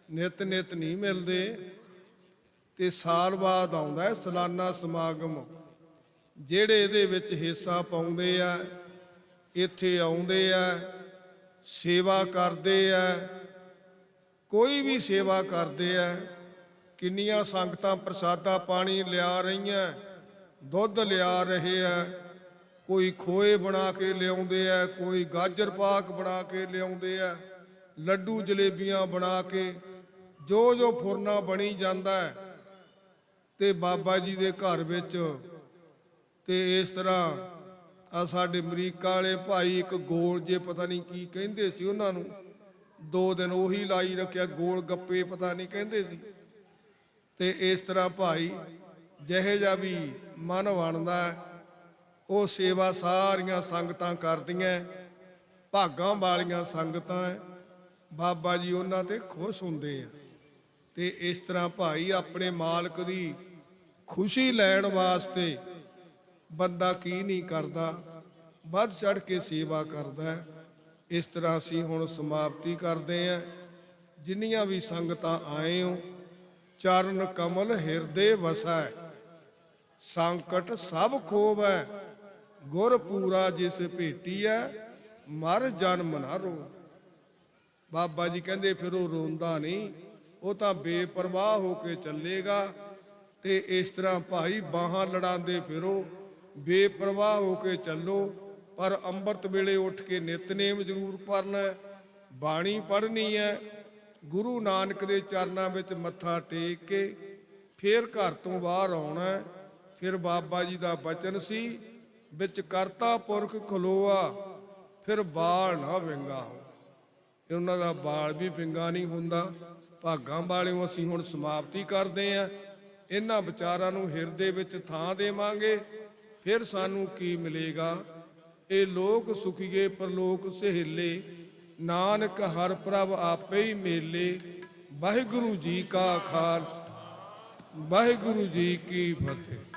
ਨਿਤ ਨਿਤ ਨਹੀਂ ਮਿਲਦੇ, ਤੇ ਸਾਲ ਬਾਅਦ ਆਉਂਦਾ ਹੈ ਸਾਲਾਨਾ ਸਮਾਗਮ। ਜਿਹੜੇ ਇਹਦੇ ਵਿੱਚ ਹਿੱਸਾ ਪਾਉਂਦੇ ਆ, ਇੱਥੇ ਆਉਂਦੇ ਆ, ਸੇਵਾ ਕਰਦੇ ਆ, ਕੋਈ ਵੀ ਸੇਵਾ ਕਰਦੇ ਆ। ਕਿੰਨੀਆਂ ਸੰਗਤਾਂ ਪ੍ਰਸਾਦਾ ਪਾਣੀ ਲਿਆ ਰਹੀਆਂ, ਦੁੱਧ ਲਿਆ ਰਹੇ ਆ, ਕੋਈ ਖੋਏ ਬਣਾ ਕੇ ਲਿਆਉਂਦੇ ਆ, ਕੋਈ ਗਾਜਰ ਪਾਕ ਬਣਾ ਕੇ ਲਿਆਉਂਦੇ ਆ, ਲੱਡੂ ਜਲੇਬੀਆਂ ਬਣਾ ਕੇ, ਜੋ ਜੋ ਫੁਰਨਾ ਬਣੀ ਜਾਂਦਾ ਹੈ ਤੇ ਬਾਬਾ ਜੀ ਦੇ ਘਰ ਵਿੱਚ। ਤੇ ਇਸ ਤਰ੍ਹਾਂ ਆ ਸਾਡੇ ਅਮਰੀਕਾ ਵਾਲੇ ਭਾਈ ਇੱਕ ਗੋਲ ਜੇ ਪਤਾ ਨਹੀਂ ਕੀ ਕਹਿੰਦੇ ਸੀ ਉਹਨਾਂ ਨੂੰ, 2 ਦਿਨ ਉਹੀ ਲਾਈ ਰੱਖਿਆ, ਗੋਲ ਗੱਪੇ ਪਤਾ ਨਹੀਂ ਕਹਿੰਦੇ ਸੀ। ਤੇ ਇਸ ਤਰ੍ਹਾਂ ਭਾਈ ਜਿਹੇ ਜਿਹਾ ਵੀ ਮਨ ਬਣਦਾ ਉਹ ਸੇਵਾ ਸਾਰੀਆਂ ਸੰਗਤਾਂ ਕਰਦੀਆਂ, ਭਾਗਾਂ ਵਾਲੀਆਂ ਸੰਗਤਾਂ ਹੈ, ਬਾਬਾ ਜੀ ਉਹਨਾਂ ਤੇ ਖੁਸ਼ ਹੁੰਦੇ ਆ। ਤੇ ਇਸ ਤਰ੍ਹਾਂ ਭਾਈ ਆਪਣੇ ਮਾਲਕ ਦੀ ਖੁਸ਼ੀ ਲੈਣ ਵਾਸਤੇ ਬੰਦਾ ਕੀ ਨਹੀਂ ਕਰਦਾ, ਵੱਧ ਚੜ ਕੇ ਸੇਵਾ ਕਰਦਾ ਹੈ। ਇਸ ਤਰ੍ਹਾਂ ਅਸੀਂ ਹੁਣ ਸਮਾਪਤੀ ਕਰਦੇ ਹਾਂ। ਜਿੰਨੀਆਂ ਵੀ ਸੰਗਤਾਂ ਆਏ ਹੋ, ਚਰਨ ਕਮਲ ਹਿਰਦੇ ਵਸੈ, ਸੰਕਟ ਸਭ ਖੋਵੈ, ਗੁਰ ਪੂਰਾ ਜਿਸ ਭੇਟੀਐ, ਮਰ ਜਨਮ ਨਾ ਰੋਵੈ। ਬਾਬਾ ਜੀ ਕਹਿੰਦੇ ਫਿਰ ਉਹ ਰੋਂਦਾ ਨਹੀਂ, ਉਹ ਤਾਂ ਬੇਪਰਵਾਹ ਹੋ ਕੇ ਚੱਲੇਗਾ। ਤੇ ਇਸ ਤਰ੍ਹਾਂ ਭਾਈ ਬਾਹਾਂ ਲੜਾਉਂਦੇ ਫਿਰੋ, ਬੇਪਰਵਾਹ ਹੋ ਕੇ ਚੱਲੋ, ਪਰ ਅੰਮ੍ਰਿਤ ਵੇਲੇ ਉੱਠ ਕੇ ਨਿਤਨੇਮ ਜ਼ਰੂਰ ਪੜਨਾ, ਬਾਣੀ ਪੜ੍ਹਨੀ ਹੈ, ਗੁਰੂ ਨਾਨਕ ਦੇ ਚਰਨਾਂ ਵਿੱਚ ਮੱਥਾ ਟੇਕ ਕੇ ਫਿਰ ਘਰ ਤੋਂ ਬਾਹਰ ਆਉਣਾ। ਫਿਰ ਬਾਬਾ ਜੀ ਦਾ ਬਚਨ ਸੀ, ਵਿੱਚ ਕਰਤਾ ਪੁਰਖ ਖਲੋਆ, ਫਿਰ ਬਾਲ ਨਾ ਵਿੰਗਾ ਹੋ। ਉਹਨਾਂ ਦਾ ਬਾਲ ਵੀ ਵਿੰਗਾ ਨਹੀਂ ਹੁੰਦਾ। ਭਾਗਾਂ ਵਾਲਿਓ ਅਸੀਂ ਹੁਣ ਸਮਾਪਤੀ ਕਰਦੇ ਹਾਂ। ਇਹਨਾਂ ਵਿਚਾਰਾਂ ਨੂੰ ਹਿਰਦੇ ਵਿੱਚ ਥਾਂ ਦੇਵਾਂਗੇ, ਫਿਰ ਸਾਨੂੰ ਕੀ ਮਿਲੇਗਾ। ਇਹ ਲੋਕ ਸੁਖੀਏ ਪਰਲੋਕ ਸਹੇਲੇ, ਨਾਨਕ ਹਰ ਪ੍ਰਭ ਆਪੇ ਹੀ ਮੇਲੇ। ਵਾਹਿਗੁਰੂ ਜੀ ਕਾ ਖਾਲਸਾ, ਵਾਹਿਗੁਰੂ ਜੀ ਕੀ ਫਤਿਹ।